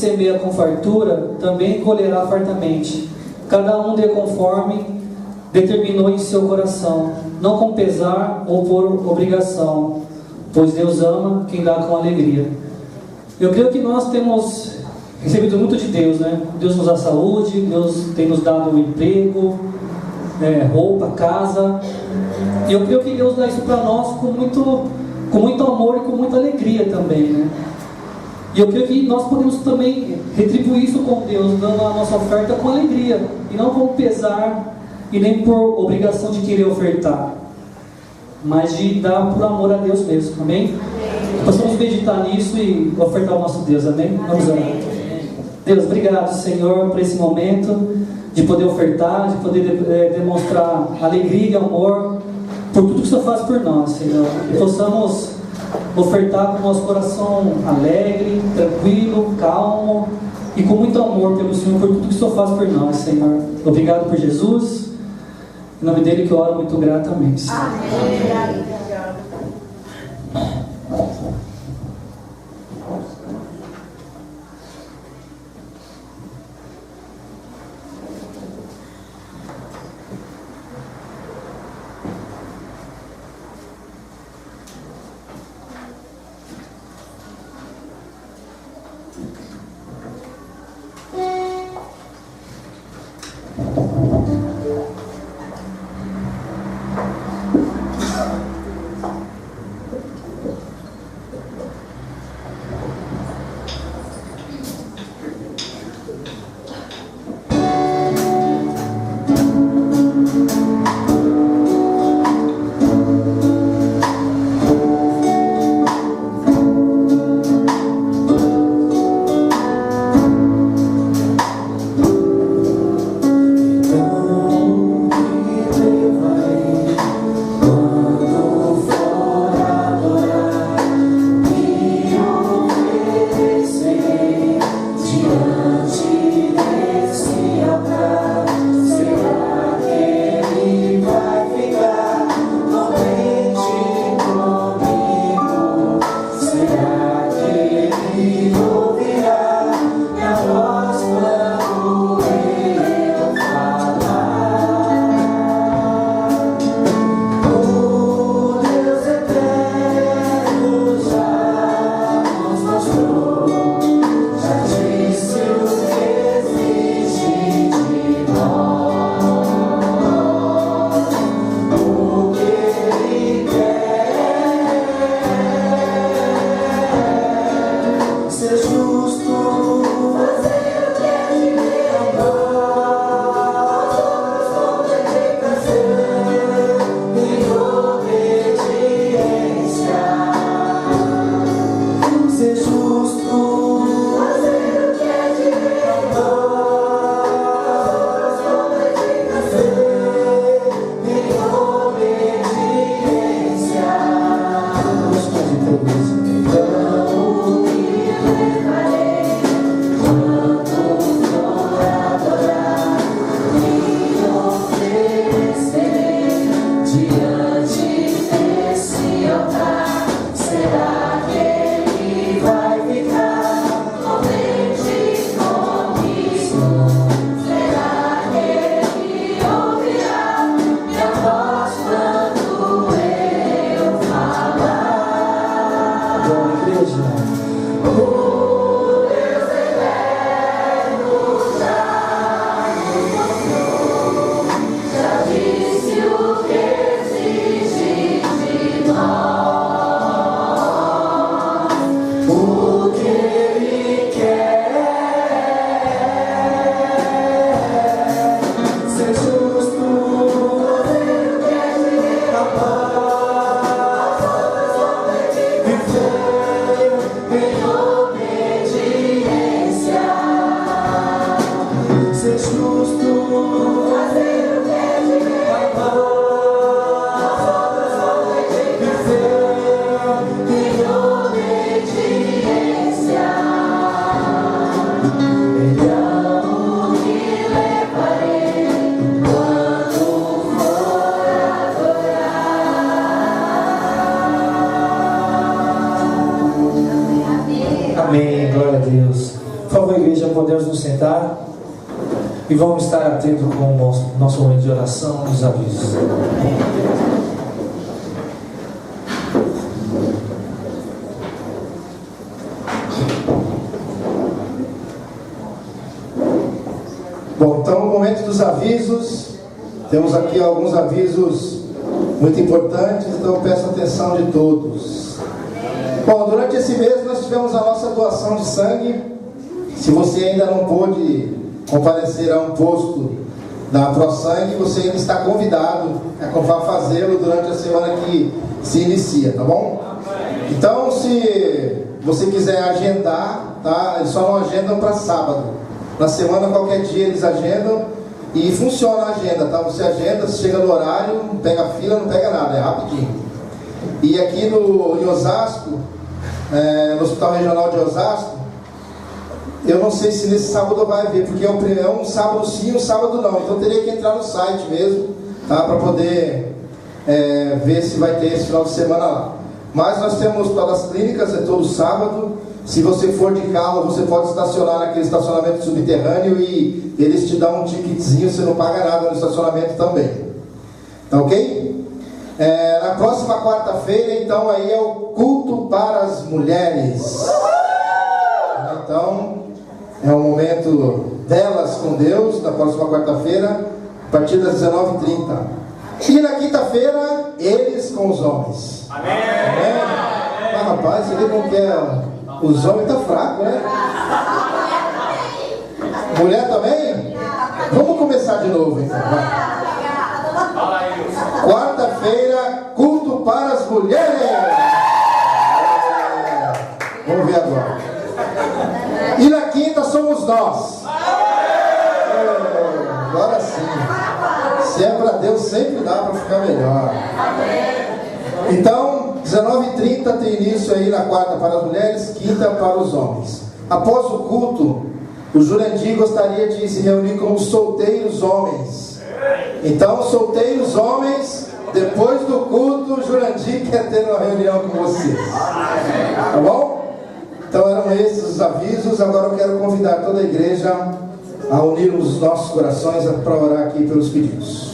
semeia com fartura, também colherá fartamente. Cada um dê conforme determinou em seu coração, não com pesar ou por obrigação, pois Deus ama quem dá com alegria. Eu creio que nós temos recebido muito de Deus, né? Deus nos dá saúde, Deus tem nos dado um emprego, roupa, casa. E eu creio que Deus dá isso para nós com muito amor e com muita alegria também, né? E eu creio que nós podemos também retribuir isso com Deus, dando a nossa oferta com alegria, e não com pesar e nem por obrigação de querer ofertar, mas de dar por amor a Deus mesmo, amém? Possamos meditar nisso e ofertar ao nosso Deus, amém? Vamos orar. Deus, obrigado, Senhor, por esse momento de poder ofertar, de poder demonstrar alegria e amor por tudo que o Senhor faz por nós, Senhor. Que possamos ofertar com o nosso coração alegre, tranquilo, calmo e com muito amor pelo Senhor, por tudo que o Senhor faz por nós, Senhor. Obrigado por Jesus. Em nome dele que eu oro muito gratamente. Amém. Por favor, igreja, podemos nos sentar e vamos estar atentos com o nosso momento de oração e os avisos. Bom, então no momento dos avisos, temos aqui alguns avisos muito importantes, então eu peço a atenção de todos. Bom, durante esse mês nós tivemos a nossa doação de sangue. Se você ainda não pôde comparecer a um posto da ProSangue, você ainda está convidado a fazê-lo durante a semana que se inicia, tá bom? Então, se você quiser agendar, tá? Eles só não agendam para sábado. Na semana, qualquer dia eles agendam e funciona a agenda, tá? Você agenda, você chega no horário, não pega fila, não pega nada, é rapidinho. E aqui em Osasco, no Hospital Regional de Osasco, eu não sei se nesse sábado vai haver, porque é um sábado sim, um sábado não. Então teria que entrar no site mesmo, tá? Para poder ver se vai ter esse final de semana lá. Mas nós temos no Hospital das Clínicas, é todo sábado. Se você for de carro, você pode estacionar naquele estacionamento subterrâneo e eles te dão um ticketzinho, você não paga nada no estacionamento também. Tá ok? Na próxima quarta-feira, então, aí é o culto para as mulheres. Então, é o momento delas com Deus, na próxima quarta-feira, a partir das 19h30. E na quinta-feira, eles com os homens. Amém! Amém? Mas rapaz, ele não quer... Os homens estão fracos, né? Mulher também? Vamos começar de novo, então. Quarta-feira, culto para as mulheres. Vamos ver agora. E na quinta somos nós. Agora sim. Se é para Deus, sempre dá para ficar melhor. Então, 19h30 tem início aí na quarta para as mulheres, quinta para os homens. Após o culto, o Jurandir gostaria de se reunir com os solteiros homens. Então, solteiros homens, depois do culto, o Jurandir quer ter uma reunião com vocês. Tá bom? Então eram esses os avisos. Agora eu quero convidar toda a igreja a unir os nossos corações para orar aqui pelos pedidos.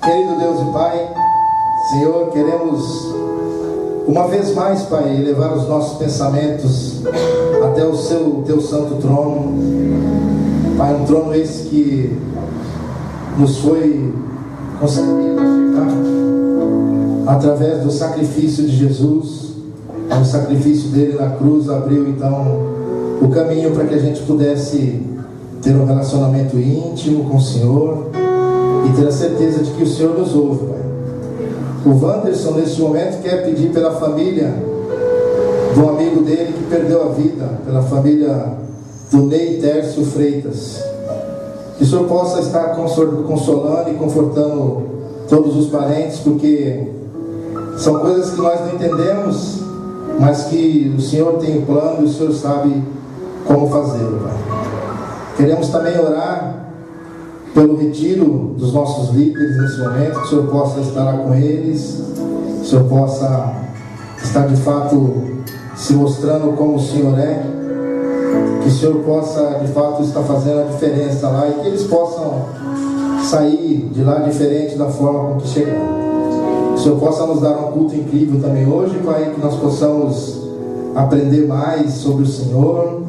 Querido Deus e Pai, Senhor, queremos uma vez mais, Pai, elevar os nossos pensamentos até o Teu santo trono. Pai, um trono esse que nos foi concedido a chegar através do sacrifício de Jesus. O sacrifício dele na cruz abriu então o caminho para que a gente pudesse ter um relacionamento íntimo com o Senhor e ter a certeza de que o Senhor nos ouve, Pai. O Wanderson neste momento quer pedir pela família do amigo dele que perdeu a vida, pela família do Ney Tércio Freitas. Que o Senhor possa estar consolando e confortando todos os parentes, porque são coisas que nós não entendemos, mas que o Senhor tem um plano e o Senhor sabe como fazê-lo, Pai. Queremos também orar pelo retiro dos nossos líderes nesse momento, que o Senhor possa estar lá com eles, que o Senhor possa estar de fato se mostrando como o Senhor é, que o Senhor possa de fato estar fazendo a diferença lá e que eles possam sair de lá diferente da forma com que chegaram. Que o Senhor possa nos dar um culto incrível também hoje, Pai, que nós possamos aprender mais sobre o Senhor,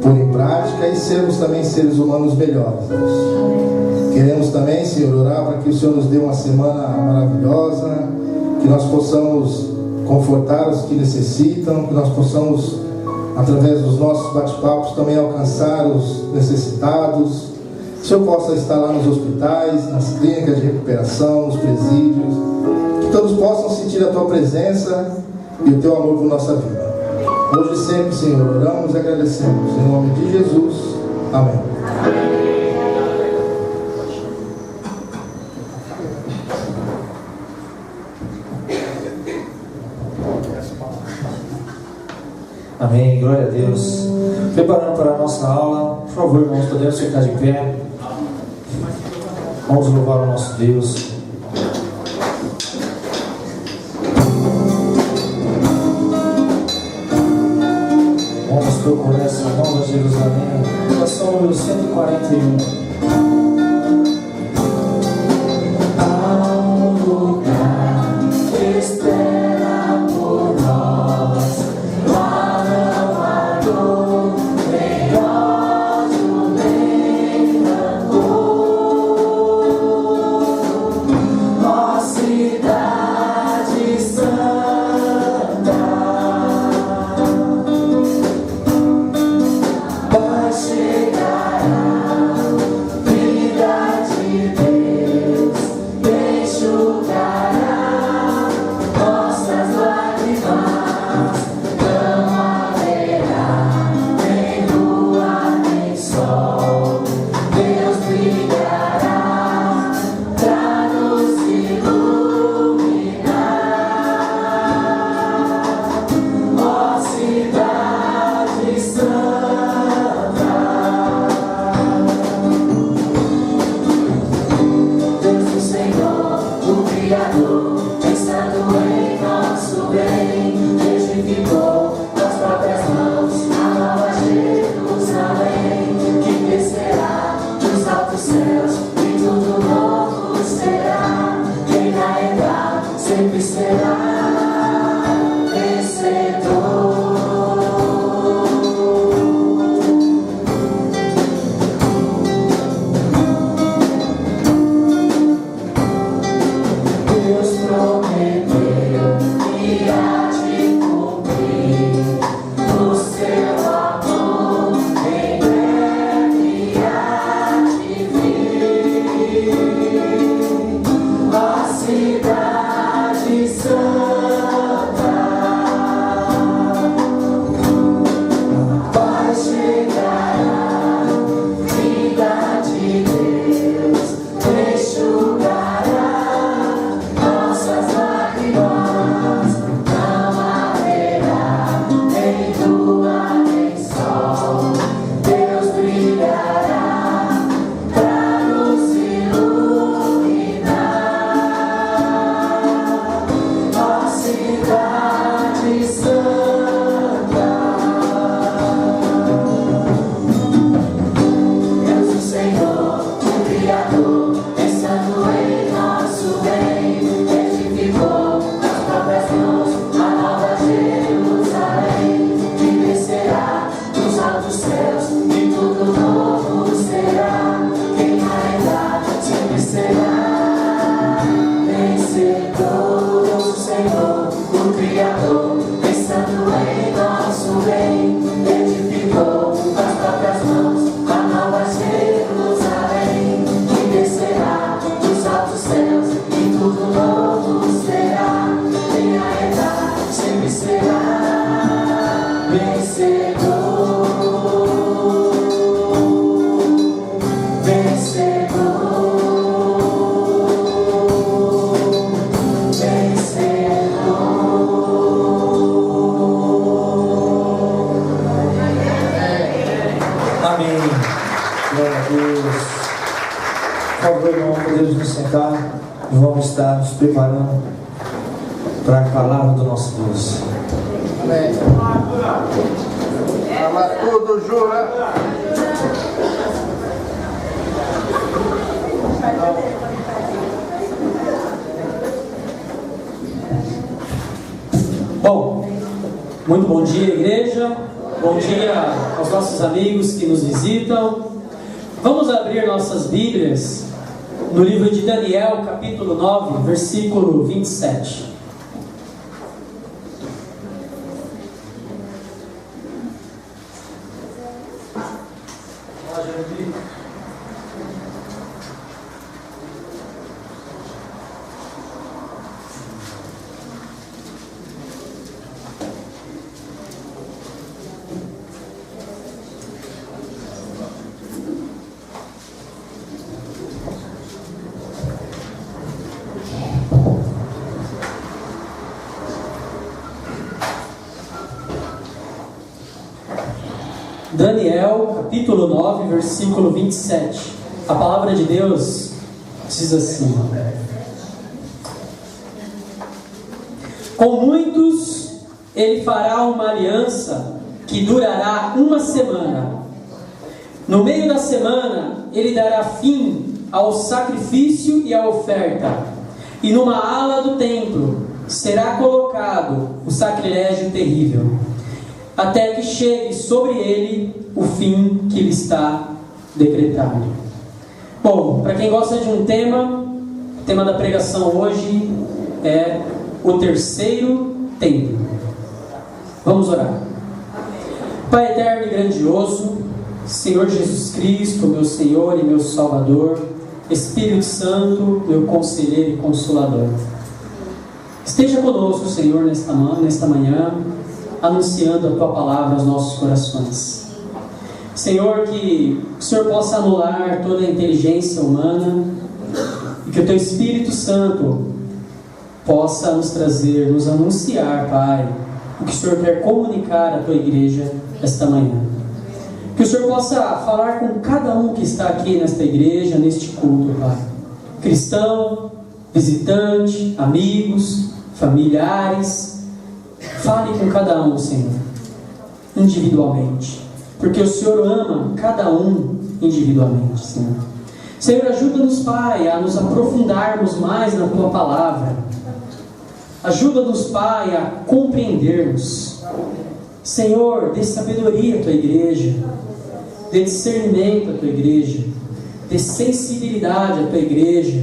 pôr em prática e sermos também seres humanos melhores, Deus. Queremos também, Senhor, orar para que o Senhor nos dê uma semana maravilhosa, que nós possamos confortar os que necessitam, que nós possamos, através dos nossos bate-papos, também alcançar os necessitados. Que o Senhor possa estar lá nos hospitais, nas clínicas de recuperação, nos presídios, que todos possam sentir a Tua presença e o Teu amor por nossa vida. Hoje e sempre, Senhor, oramos e agradecemos. Em nome de Jesus. Amém. Amém, glória a Deus. Preparando para a nossa aula, por favor, irmãos, podemos ficar de pé. Vamos louvar o nosso Deus. Vamos procurar essa nova Jerusalém. Canção número 141. Há um lugar que espera por nós, lá não há dor, nem ódio, nem rancor. Ó cidade santa, vai chegar a vida de Deus, enxugará nossas lágrimas. Não haverá nem lua nem sol, Deus brilhará pra nos iluminar. Ó cidade santa, Deus o Senhor, o Criador, pensando em nosso bem, edificou com as próprias mãos a nova Jerusalém, que descerá dos altos céus e tudo novo será. Quem lá entrar sempre será vencedor. Deus prometeu que há de cumprir no seu amor, em breve há de vir. A cidade santa vai chegar a vida de Deus, enxugará nossas lágrimas. Não haverá nem lua nem sol, Deus brilhará pra nos iluminar. Ó cidade santa, Deus o Senhor, o Criador, pensando em nosso bem, edificou com as próprias mãos a nova Jerusalém, que descerá dos altos céus e tudo novo será. Quem lá entrar sempre será vencedor. Deus o Senhor, o Criador, pensando em nosso bem, edificou com as próprias mãos a nova Jerusalém, que descerá dos altos céus e tudo novo será. Quem lá entrar sempre será vencedor. Vencedor. Amém. Glória a Deus. Por favor, irmão, podemos nos sentar e vamos estar nos preparando para a palavra do nosso Deus. Amém. Fala tudo, jura. Bom, muito bom dia, igreja. Bom dia aos nossos amigos que nos visitam. Vamos abrir nossas Bíblias no livro de Daniel, capítulo 9, versículo 27. Daniel, capítulo 9, versículo 27. A palavra de Deus diz assim: com muitos ele fará uma aliança, que durará uma semana. No meio da semana, ele dará fim ao sacrifício e à oferta. E numa ala do templo será colocado o sacrilégio terrível, até que chegue sobre ele o fim que lhe está decretado. Bom, para quem gosta de um tema, o tema da pregação hoje é o terceiro templo. Vamos orar. Pai eterno e grandioso, Senhor Jesus Cristo, meu Senhor e meu Salvador, Espírito Santo, meu conselheiro e consolador, esteja conosco, Senhor, nesta manhã, anunciando a Tua palavra aos nossos corações. Senhor, que o Senhor possa anular toda a inteligência humana e que o Teu Espírito Santo possa nos trazer, nos anunciar, Pai, o que o Senhor quer comunicar à Tua igreja esta manhã. Que o Senhor possa falar com cada um que está aqui nesta igreja, neste culto, Pai. Cristão, visitante, amigos, familiares. Fale com cada um, Senhor, individualmente. Porque o Senhor ama cada um individualmente, Senhor. Senhor, ajuda-nos, Pai, a nos aprofundarmos mais na Tua palavra. Ajuda-nos, Pai, a compreendermos. Senhor, dê sabedoria à Tua igreja, dê discernimento à Tua igreja, dê sensibilidade à Tua igreja,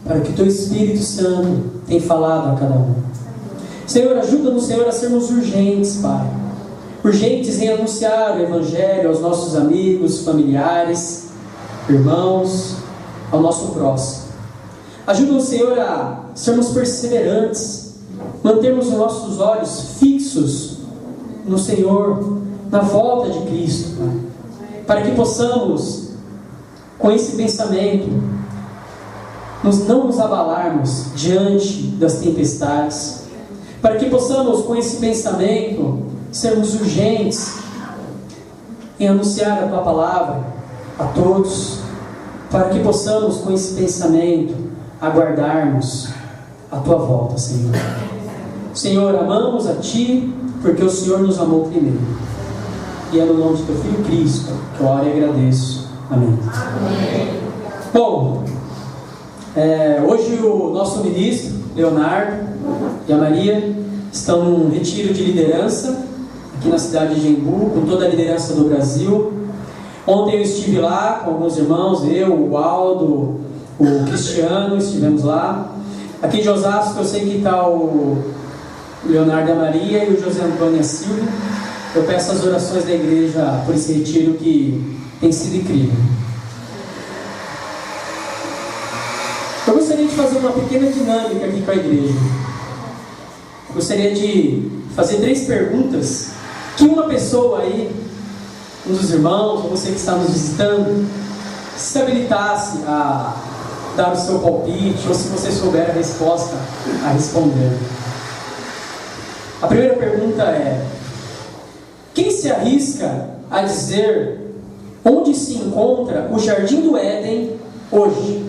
para que o Teu Espírito Santo tenha falado a cada um. Senhor, ajuda-nos, Senhor, a sermos urgentes, Pai. Urgentes em anunciar o Evangelho aos nossos amigos, familiares, irmãos, ao nosso próximo. Ajuda-nos, Senhor, a sermos perseverantes, mantermos os nossos olhos fixos no Senhor, na volta de Cristo, Pai, para que possamos, com esse pensamento, não nos abalarmos diante das tempestades, para que possamos, com esse pensamento, sermos urgentes em anunciar a Tua palavra a todos, para que possamos, com esse pensamento, aguardarmos a Tua volta, Senhor. Senhor, amamos a Ti, porque o Senhor nos amou primeiro. E é no nome de Teu Filho Cristo que eu oro e agradeço. Amém. Amém. Bom, hoje o nosso ministro, Leonardo e a Maria, estão num retiro de liderança aqui na cidade de Embu, com toda a liderança do Brasil. Ontem eu estive lá com alguns irmãos, eu, o Aldo, o Cristiano, estivemos lá. Aqui em Osasco eu sei que está o Leonardo e a Maria e o José Antônio Silva. Eu peço as orações da igreja por esse retiro que tem sido incrível. Eu gostaria de fazer uma pequena dinâmica aqui com a igreja. Eu gostaria de fazer 3 perguntas que uma pessoa aí, um dos irmãos, ou você que está nos visitando, se habilitasse a dar o seu palpite, ou se você souber a resposta, a responder. A primeira pergunta é: quem se arrisca a dizer onde se encontra o Jardim do Éden hoje?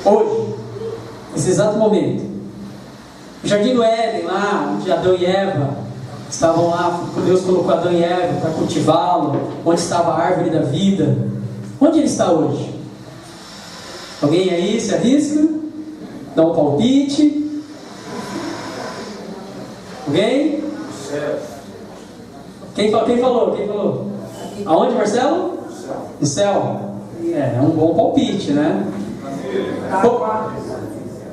Hoje, nesse exato momento. O Jardim do Éden, lá onde Adão e Eva estavam lá, Deus colocou Adão e Eva para cultivá-lo, onde estava a árvore da vida. Onde ele está hoje? Alguém aí se arrisca? Dá um palpite? Alguém? Quem falou? Aonde, Marcelo? No céu. É um bom palpite, né?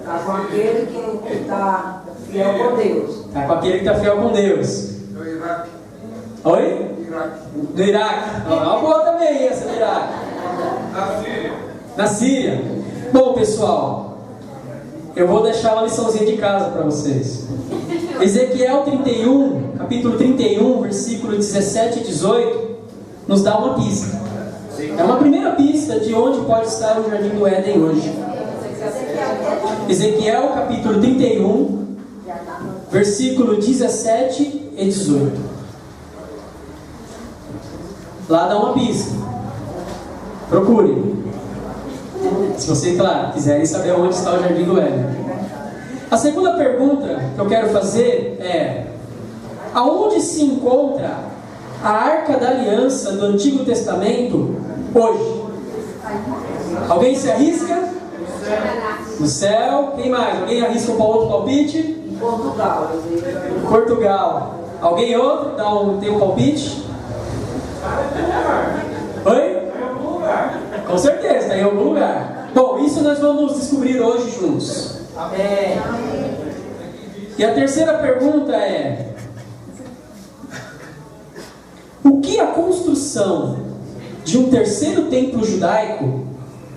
Está com aquele que está fiel com Deus. Está com aquele que está fiel com Deus. No Iraque. Oi? No Iraque. É uma boa também essa do Iraque. Na Síria. Na Síria. Bom, pessoal, eu vou deixar uma liçãozinha de casa para vocês. Ezequiel 31, capítulo 31, versículo 17 e 18, nos dá uma pista. É uma primeira pista de onde pode estar o Jardim do Éden hoje. Ezequiel capítulo 31, versículo 17 e 18. Lá dá uma pista. Procure. Se vocês, claro, quiserem saber onde está o Jardim do Éden. A segunda pergunta que eu quero fazer é: aonde se encontra a Arca da Aliança do Antigo Testamento hoje? Alguém se arrisca? No céu. Quem mais? Alguém arrisca um outro palpite? Em Portugal. Portugal. Alguém outro? Tem um palpite? Oi? Com certeza, está em algum lugar. Bom, isso nós vamos descobrir hoje juntos. Amém. E a terceira pergunta é: o que a construção de um terceiro templo judaico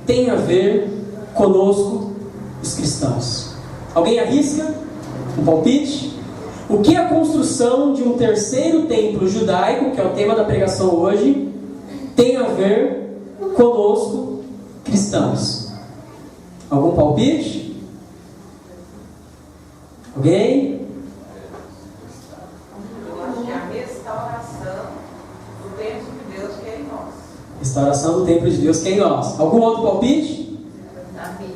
tem a ver conosco, os cristãos? Alguém arrisca um palpite? O que a construção de um terceiro templo judaico, que é o tema da pregação hoje, tem a ver conosco, cristãos? Algum palpite? Alguém? Eu acho que é a restauração do templo de Deus que é em nós. Restauração do templo de Deus que é em nós. Algum outro palpite? Davi.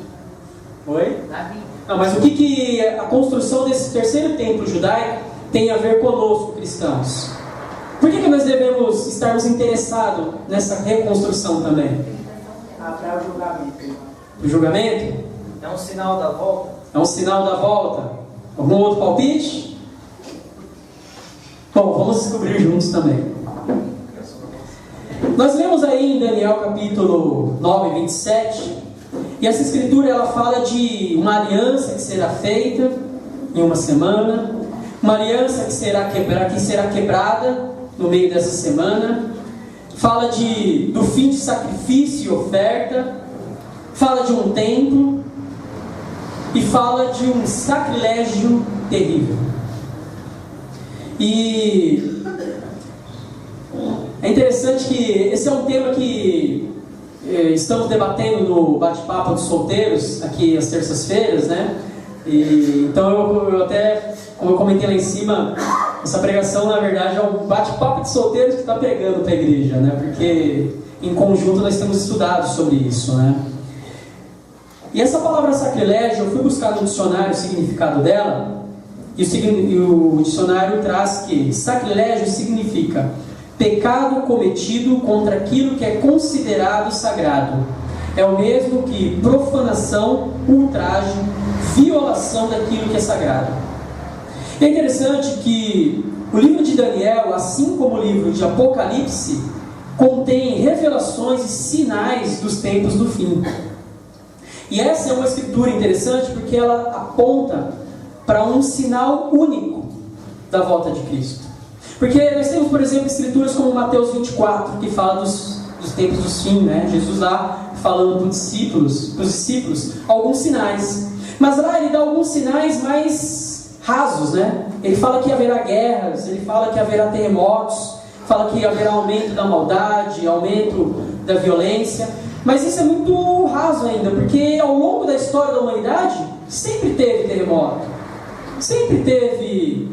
Oi? Davi. Não, mas o que a construção desse terceiro templo judaico tem a ver conosco, cristãos? Por que nós devemos estarmos interessados nessa reconstrução também? Para o julgamento. O julgamento? É um sinal da volta? É um sinal da volta. Algum outro palpite? Bom, vamos descobrir juntos também. Nós lemos aí em Daniel capítulo 9, 27, e essa escritura ela fala de uma aliança que será feita em uma semana, uma aliança que será quebrada no meio dessa semana, fala do fim de sacrifício e oferta, fala de um templo e fala de um sacrilégio terrível. E é interessante que esse é um tema que estamos debatendo no bate-papo dos solteiros aqui às terças-feiras, né? Então eu até, como eu comentei lá em cima, essa pregação na verdade é um bate-papo de solteiros que está pregando para a igreja, né? Porque em conjunto nós temos estudado sobre isso, né? E essa palavra sacrilégio, eu fui buscar no dicionário o significado dela, e o dicionário traz que sacrilégio significa pecado cometido contra aquilo que é considerado sagrado. É o mesmo que profanação, ultraje, violação daquilo que é sagrado. E é interessante que o livro de Daniel, assim como o livro de Apocalipse, contém revelações e sinais dos tempos do fim. E essa é uma escritura interessante porque ela aponta para um sinal único da volta de Cristo. Porque nós temos, por exemplo, escrituras como Mateus 24, que fala dos tempos dos fins, né? Jesus lá falando para os discípulos, alguns sinais. Mas lá ele dá alguns sinais mais rasos, né? Ele fala que haverá guerras, ele fala que haverá terremotos, fala que haverá aumento da maldade, aumento da violência. Mas isso é muito raso ainda, porque ao longo da história da humanidade sempre teve terremoto, sempre teve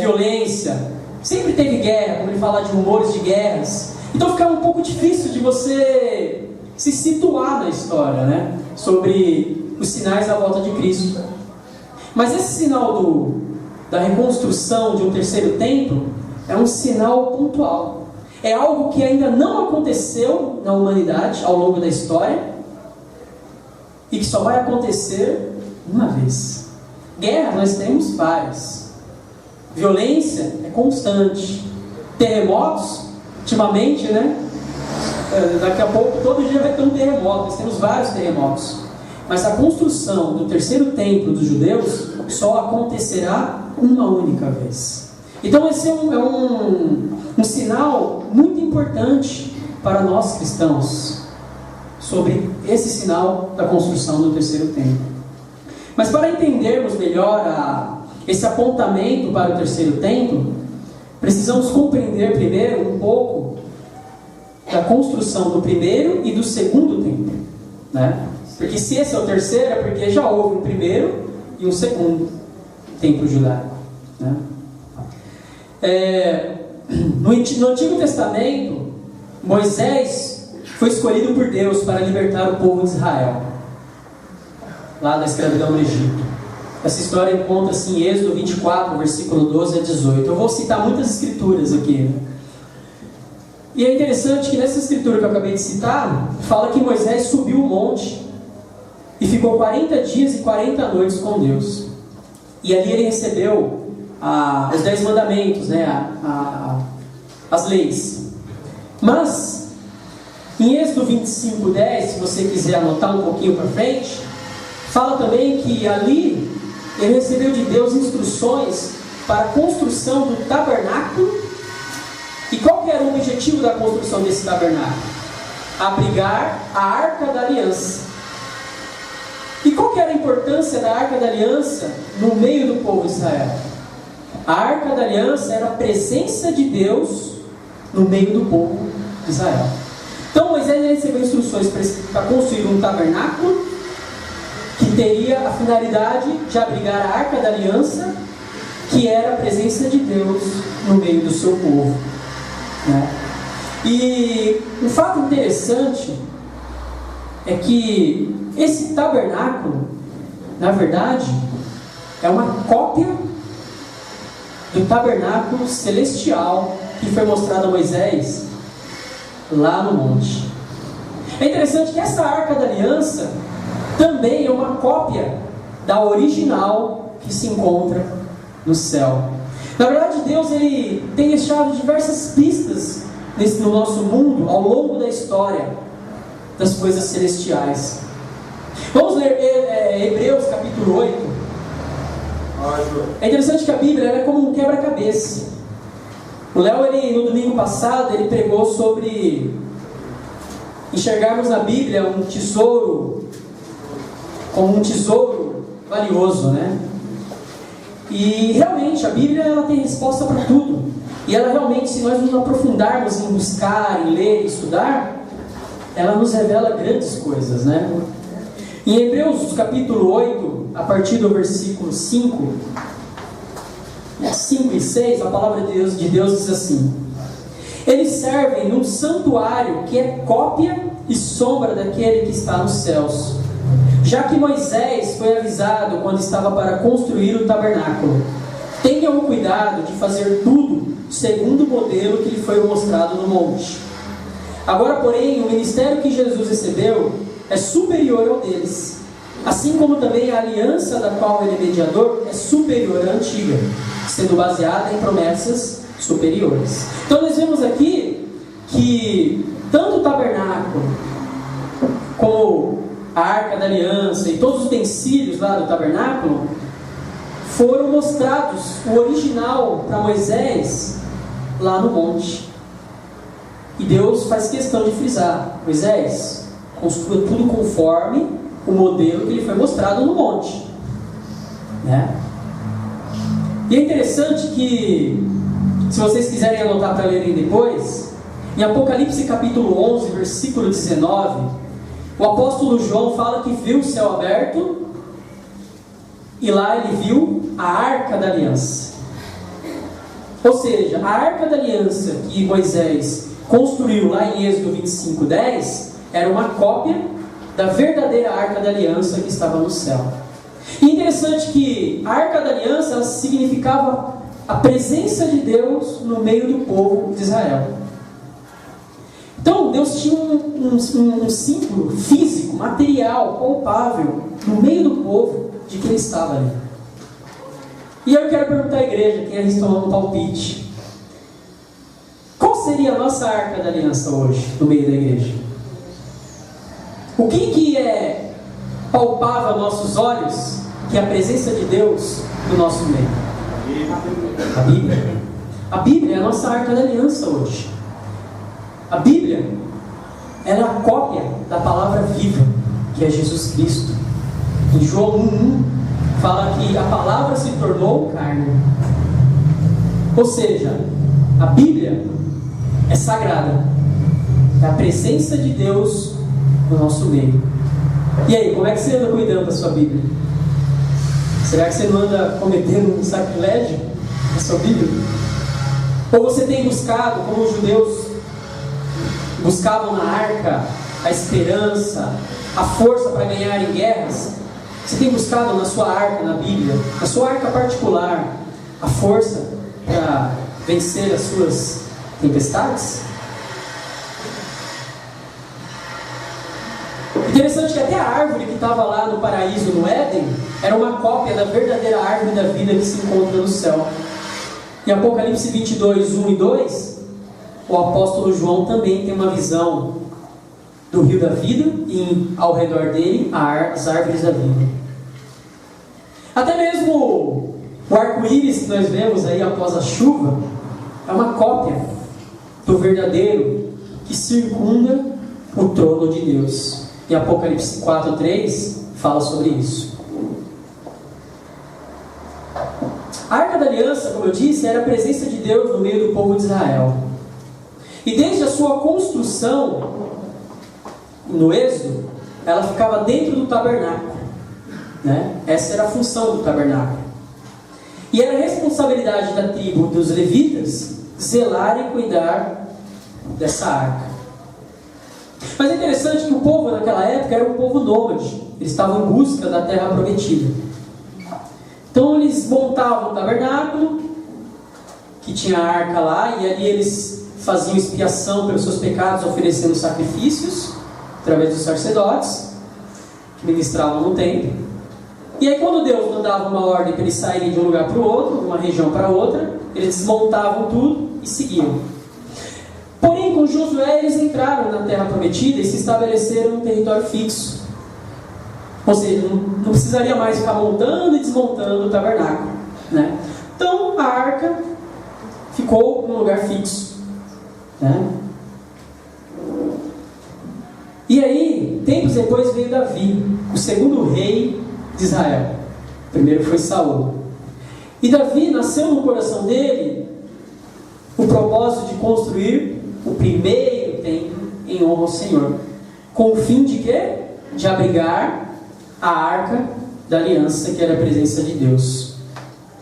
violência, sempre teve guerra, quando ele fala de rumores de guerras. Então fica um pouco difícil de você se situar na história, né? Sobre os sinais da volta de Cristo. Mas esse sinal da reconstrução de um terceiro templo é um sinal pontual. É algo que ainda não aconteceu na humanidade ao longo da história e que só vai acontecer uma vez. Guerra nós temos várias. Violência é constante. Terremotos, ultimamente, né? Daqui a pouco, todo dia vai ter um terremoto. Nós temos vários terremotos. Mas a construção do terceiro templo dos judeus só acontecerá uma única vez. Então esse é um sinal muito importante para nós cristãos, sobre esse sinal da construção do terceiro templo. Mas para entendermos melhor esse apontamento para o terceiro templo, precisamos compreender primeiro um pouco da construção do primeiro e do segundo templo, né? Porque se esse é o terceiro, é porque já houve um primeiro e um segundo templo judaico, né? No Antigo Testamento, Moisés foi escolhido por Deus para libertar o povo de Israel lá da escravidão no Egito. Essa história encontra-se em Êxodo 24, versículo 12 a 18. Eu vou citar muitas escrituras aqui, né? E é interessante que nessa escritura que eu acabei de citar, fala que Moisés subiu o monte e ficou 40 dias e 40 noites com Deus. E ali ele recebeu os 10 mandamentos, né? As leis. Mas, em Êxodo 25:10, se você quiser anotar um pouquinho para frente, fala também que ali ele recebeu de Deus instruções para a construção do tabernáculo. E qual que era o objetivo da construção desse tabernáculo? Abrigar a Arca da Aliança. E qual que era a importância da Arca da Aliança no meio do povo de Israel? A Arca da Aliança era a presença de Deus no meio do povo de Israel. Então Moisés recebeu instruções para construir um tabernáculo que teria a finalidade de abrigar a Arca da Aliança, que era a presença de Deus no meio do seu povo, né? E um fato interessante é que esse tabernáculo, na verdade, é uma cópia do tabernáculo celestial que foi mostrado a Moisés lá no monte. É interessante que essa Arca da Aliança também é uma cópia da original que se encontra no céu. Na verdade, Deus ele tem deixado diversas pistas no nosso mundo ao longo da história das coisas celestiais. Vamos ler Hebreus capítulo 8. É interessante que a Bíblia é como um quebra-cabeça. O Léo, no domingo passado, ele pregou sobre enxergarmos na Bíblia um tesouro como um tesouro valioso, né? E realmente a Bíblia ela tem resposta para tudo. E ela realmente, se nós nos aprofundarmos em buscar, em ler, em estudar, ela nos revela grandes coisas, né? Em Hebreus capítulo 8, a partir do versículo 5 e 6, a palavra de Deus diz assim: eles servem num santuário que é cópia e sombra daquele que está nos céus, já que Moisés foi avisado quando estava para construir o tabernáculo: tenham cuidado de fazer tudo segundo o modelo que lhe foi mostrado no monte. Agora, porém, o ministério que Jesus recebeu é superior ao deles, assim como também a aliança da qual ele é mediador é superior à antiga, sendo baseada em promessas superiores. Então nós vemos aqui que tanto o tabernáculo como a Arca da Aliança e todos os utensílios lá do tabernáculo foram mostrados, o original, para Moisés lá no monte. E Deus faz questão de frisar: Moisés, construa tudo conforme o modelo que lhe foi mostrado no monte, né? E é interessante que, se vocês quiserem anotar para lerem depois, em Apocalipse capítulo 11, versículo 19, o apóstolo João fala que viu o céu aberto e lá ele viu a Arca da Aliança. Ou seja, a Arca da Aliança que Moisés construiu lá em Êxodo 25:10 era uma cópia da verdadeira Arca da Aliança que estava no céu. E interessante que a Arca da Aliança ela significava a presença de Deus no meio do povo de Israel. Então Deus tinha um símbolo físico, material, palpável no meio do povo de que ele estava ali. E eu quero perguntar à igreja, quem está tomando um palpite: qual seria a nossa Arca da Aliança hoje no meio da igreja? O que é palpável aos nossos olhos, que é a presença de Deus no nosso meio? A Bíblia. A Bíblia é a nossa Arca da Aliança hoje. A Bíblia ela é a cópia da palavra viva, que é Jesus Cristo. Em João 1:1 fala que a palavra se tornou carne. Ou seja, a Bíblia é sagrada, é a presença de Deus no nosso meio. E aí, como é que você anda cuidando da sua Bíblia? Será que você não anda cometendo um sacrilégio na sua Bíblia? Ou você tem buscado, como os judeus buscavam na arca, a esperança, a força para ganhar em guerras? Você tem buscado na sua arca, na Bíblia, na sua arca particular, a força para vencer as suas tempestades? Interessante que até a árvore que estava lá no paraíso, no Éden, era uma cópia da verdadeira árvore da vida que se encontra no céu. Em Apocalipse 22, 1 e 2, o apóstolo João também tem uma visão do rio da vida e ao redor dele as árvores da vida. Até mesmo o arco-íris que nós vemos aí após a chuva é uma cópia do verdadeiro que circunda o trono de Deus. Em Apocalipse 4:3 fala sobre isso. A Arca da Aliança, como eu disse, era a presença de Deus no meio do povo de Israel. E desde a sua construção no Êxodo, ela ficava dentro do tabernáculo, né? Essa era a função do tabernáculo. E era a responsabilidade da tribo dos levitas zelar e cuidar dessa arca. Mas é interessante que o povo naquela época era um povo nômade. Eles estavam em busca da terra prometida. Então eles montavam o tabernáculo, que tinha a arca lá, e ali eles faziam expiação pelos seus pecados, oferecendo sacrifícios através dos sacerdotes que ministravam no templo. E aí quando Deus mandava uma ordem para eles saírem de um lugar para o outro, de uma região para outra, eles desmontavam tudo e seguiam. Porém, com Josué eles entraram na terra prometida e se estabeleceram num território fixo. Ou seja, não precisaria mais ficar montando e desmontando o tabernáculo, né? Então a arca ficou num lugar fixo, né? E aí, tempos depois veio Davi, o segundo rei de Israel. O primeiro foi Saul. E Davi nasceu no coração dele o propósito de construir o primeiro templo em honra ao Senhor, com o fim de quê? De abrigar a arca da aliança, que era a presença de Deus,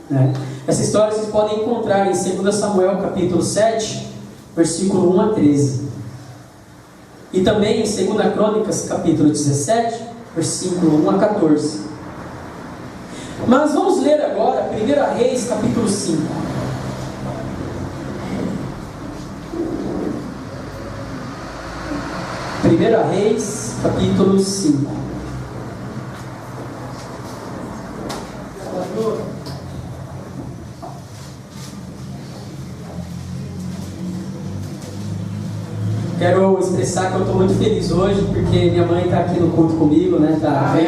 né? Essa história vocês podem encontrar em 2 Samuel capítulo 7, versículo 1 a 13. E também em 2 Crônicas capítulo 17, versículo 1 a 14. Mas vamos ler agora 1 Reis capítulo 5. 1 Reis capítulo 5. Quero expressar que eu estou muito feliz hoje, porque minha mãe está aqui no culto comigo, né? Tá bem,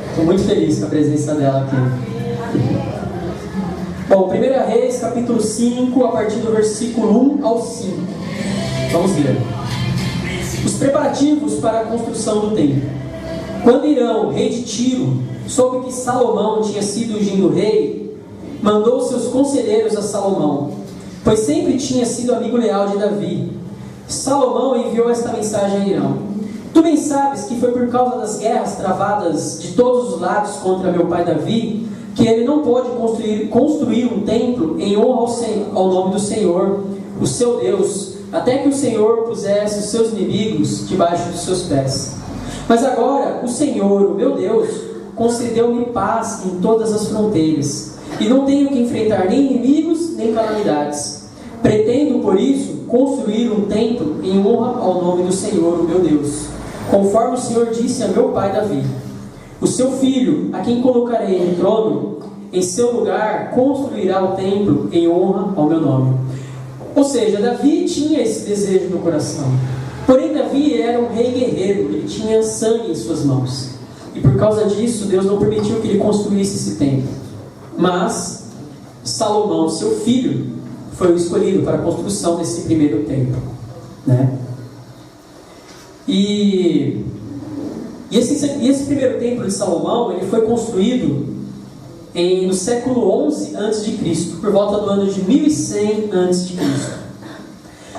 estou muito feliz com a presença dela aqui. Bom, 1 Reis, capítulo 5, a partir do versículo 1 ao 5. Vamos ler. Os preparativos para a construção do templo. Quando Irão, rei de Tiro, soube que Salomão tinha sido ungido rei, mandou seus conselheiros a Salomão, pois sempre tinha sido amigo leal de Davi. Salomão enviou esta mensagem a Irão: Tu bem sabes que foi por causa das guerras travadas de todos os lados contra meu pai Davi, que ele não pôde construir um templo em honra ao nome do Senhor, o seu Deus, até que o Senhor pusesse os seus inimigos debaixo dos seus pés. Mas agora o Senhor, o meu Deus, concedeu-me paz em todas as fronteiras, e não tenho que enfrentar nem inimigos, nem calamidades. Pretendo, por isso, construir um templo em honra ao nome do Senhor, o meu Deus, conforme o Senhor disse a meu pai Davi. O seu filho, a quem colocarei no trono, em seu lugar construirá o templo em honra ao meu nome. Ou seja, Davi tinha esse desejo no coração. Porém, Davi era um rei guerreiro, ele tinha sangue em suas mãos. E por causa disso, Deus não permitiu que ele construísse esse templo. Mas Salomão, seu filho, foi o escolhido para a construção desse primeiro templo, né? E esse primeiro templo de Salomão, ele foi construído no século XI a.C., por volta do ano de 1100 a.C.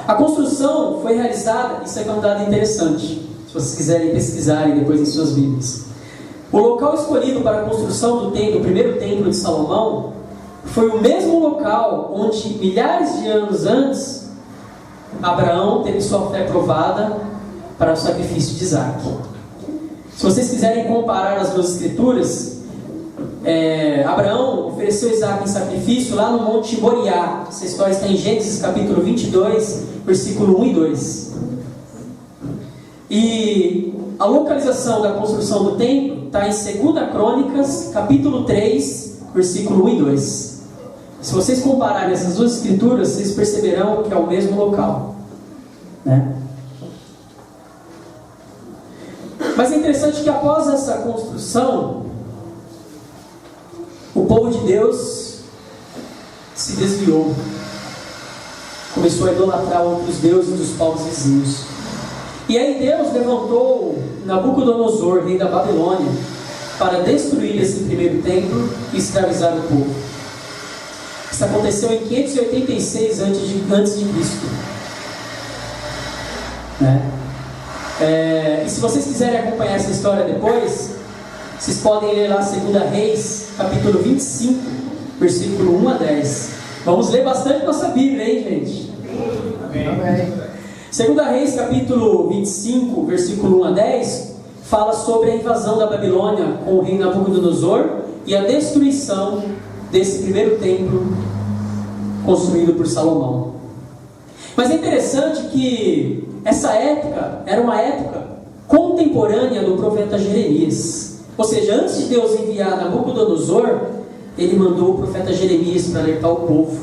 A construção foi realizada, isso é um dado interessante, se vocês quiserem pesquisarem depois em suas Bíblias. O local escolhido para a construção do templo, o primeiro templo de Salomão, foi o mesmo local onde, milhares de anos antes, Abraão teve sua fé provada para o sacrifício de Isaac. Se vocês quiserem comparar as duas escrituras, Abraão ofereceu Isaac em sacrifício lá no Monte Moriá. Essa história está em Gênesis capítulo 22, versículo 1 e 2. E a localização da construção do templo está em 2 Crônicas, capítulo 3, versículo 1 e 2. Se vocês compararem essas duas escrituras, vocês perceberão que é o mesmo local, né? Mas é interessante que após essa construção, o povo de Deus se desviou, começou a idolatrar outros deuses dos povos vizinhos. E aí Deus levantou Nabucodonosor, rei da Babilônia, para destruir esse primeiro templo e escravizar o povo. Isso aconteceu em 586 antes de Cristo, né? E se vocês quiserem acompanhar essa história depois, vocês podem ler lá 2 Reis, capítulo 25, versículo 1 a 10. Vamos ler bastante nossa Bíblia, hein, gente? Amém. 2 Reis, capítulo 25, versículo 1 a 10, fala sobre a invasão da Babilônia com o rei Nabucodonosor e a destruição desse primeiro templo construído por Salomão. Mas é interessante que essa época era uma época contemporânea do profeta Jeremias. Ou seja, antes de Deus enviar Nabucodonosor, ele mandou o profeta Jeremias para alertar o povo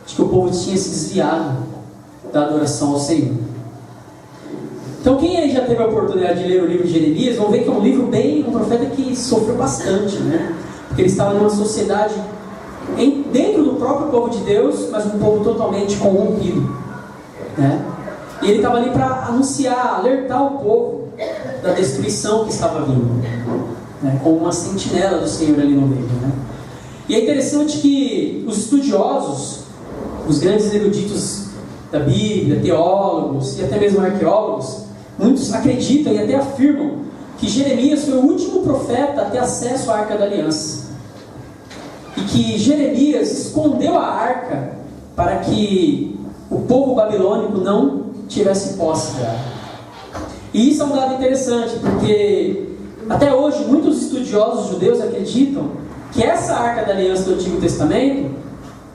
de que o povo tinha se desviado da adoração ao Senhor. Então quem aí já teve a oportunidade de ler o livro de Jeremias, vão ver que é um livro um profeta que sofreu bastante, né? Porque ele estava numa sociedade dentro do próprio povo de Deus, mas um povo totalmente corrompido, né? E ele estava ali para anunciar, alertar o povo da destruição que estava vindo, né? Como uma sentinela do Senhor ali no meio, né? E é interessante que os estudiosos, os grandes eruditos da Bíblia, teólogos e até mesmo arqueólogos, muitos acreditam e até afirmam que Jeremias foi o último profeta a ter acesso à Arca da Aliança, e que Jeremias escondeu a arca para que o povo babilônico não tivesse posse dela. E isso é um dado interessante, porque até hoje muitos estudiosos judeus acreditam que essa Arca da Aliança do Antigo Testamento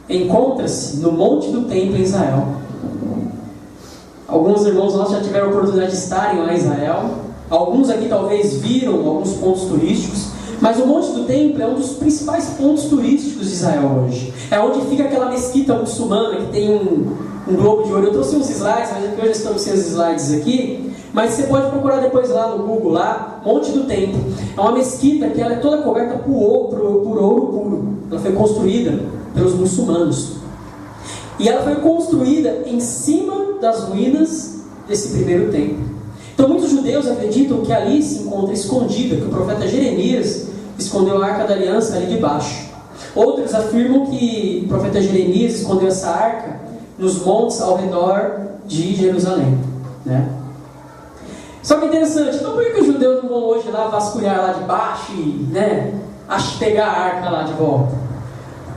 encontra-se no Monte do Templo em Israel. Alguns irmãos nossos já tiveram a oportunidade de estarem lá em Israel. Alguns aqui talvez viram alguns pontos turísticos, mas o Monte do Templo é um dos principais pontos turísticos de Israel hoje. É onde fica aquela mesquita muçulmana que tem um globo de ouro. Eu trouxe uns slides, mas hoje estamos sem os slides aqui. Mas você pode procurar depois lá no Google, lá, Monte do Templo. É uma mesquita que ela é toda coberta por ouro puro. Ela foi construída pelos muçulmanos. E ela foi construída em cima das ruínas desse primeiro templo. Então muitos judeus acreditam que ali se encontra escondida, que o profeta Jeremias escondeu a Arca da Aliança ali debaixo. Outros afirmam que o profeta Jeremias escondeu essa arca nos montes ao redor de Jerusalém, né? Só que é interessante, então por que os judeus não vão hoje lá vasculhar lá de baixo e, né, pegar a arca lá de volta?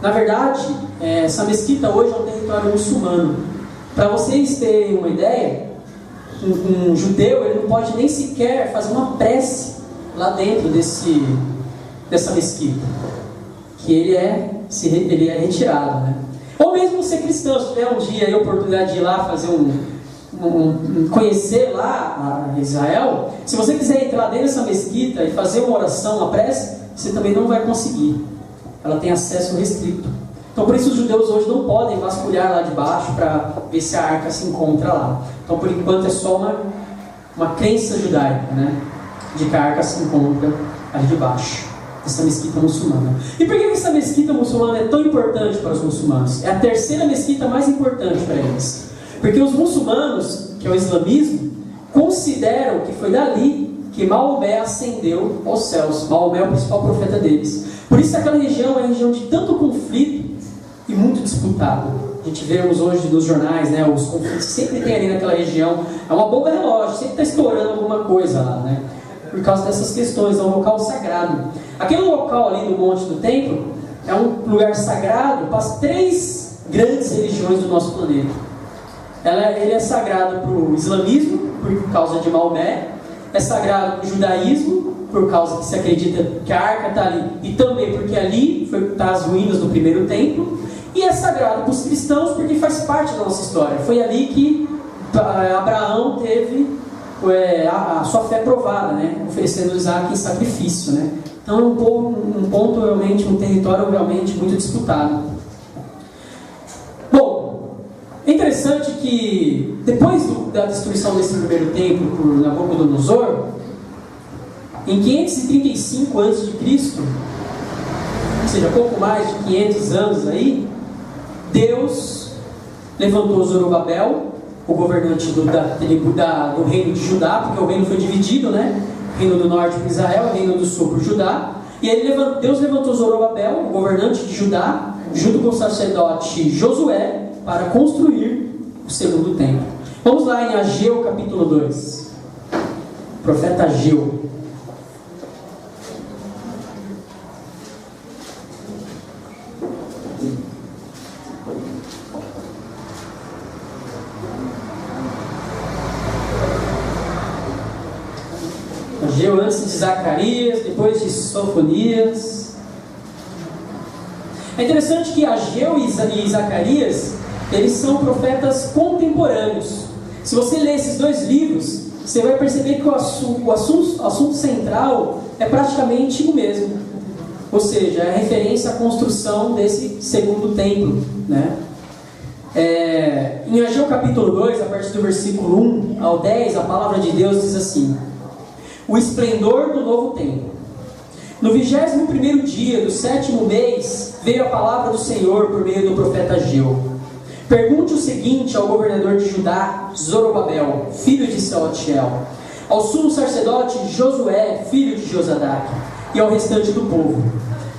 Na verdade, essa mesquita hoje é um território muçulmano. Para vocês terem uma ideia, um judeu ele não pode nem sequer fazer uma prece lá dentro dessa mesquita, que ele é retirado, né? Ou mesmo ser cristão, se tiver um dia a oportunidade de ir lá fazer conhecer lá a Israel, se você quiser entrar dentro dessa mesquita e fazer uma oração, uma prece, você também não vai conseguir. Ela tem acesso restrito. Então por isso os judeus hoje não podem vasculhar lá de baixo para ver se a arca se encontra lá. Então por enquanto é só uma crença judaica, né, de que a arca se encontra ali de baixo dessa mesquita muçulmana. E por que essa mesquita muçulmana é tão importante para os muçulmanos? É a terceira mesquita mais importante para eles. Porque os muçulmanos, que é o islamismo, consideram que foi dali que Maomé ascendeu aos céus. Maomé é o principal profeta deles. Por isso aquela região é uma região de tanto conflito e muito disputada. A gente vemos hoje nos jornais, né, os conflitos que sempre tem ali naquela região. É uma bomba relógio, sempre está estourando alguma coisa lá, né? Por causa dessas questões, é um local sagrado. Aquele local ali no Monte do Templo é um lugar sagrado para as 3 grandes religiões do nosso planeta. Ele é sagrado para o islamismo, por causa de Maomé. É sagrado para o judaísmo, por causa que se acredita que a arca está ali, e também porque ali está as ruínas do primeiro templo. E é sagrado para os cristãos porque faz parte da nossa história. Foi ali que Abraão teve a sua fé provada, né? Oferecendo Isaac em sacrifício, né? Então é um ponto realmente, um território realmente muito disputado. Bom, é interessante que depois da destruição desse primeiro templo por Nabucodonosor, em 535 a.C., ou seja, pouco mais de 500 anos aí, Deus levantou Zorobabel, o governante do reino de Judá, porque o reino foi dividido, né? O reino do norte por Israel, o reino do sul por Judá. E aí Deus levantou Zorobabel, o governante de Judá, junto com o sacerdote Josué, para construir o segundo templo. Vamos lá em Ageu capítulo 2. O profeta Ageu. Ageu antes de Zacarias, depois de Sofonias. É interessante que Ageu e Zacarias, eles são profetas contemporâneos. Se você ler esses dois livros, você vai perceber que o assunto central é praticamente o mesmo. Ou seja, é a referência à construção desse segundo templo, né? Em Ageu capítulo 2, a partir do versículo 1 ao 10, a palavra de Deus diz assim: o esplendor do novo templo. No 21º dia do 7º mês, veio a palavra do Senhor por meio do profeta Ageu. Pergunte o seguinte ao governador de Judá, Zorobabel, filho de Sealtiel, ao sumo sacerdote Josué, filho de Josadac, e ao restante do povo: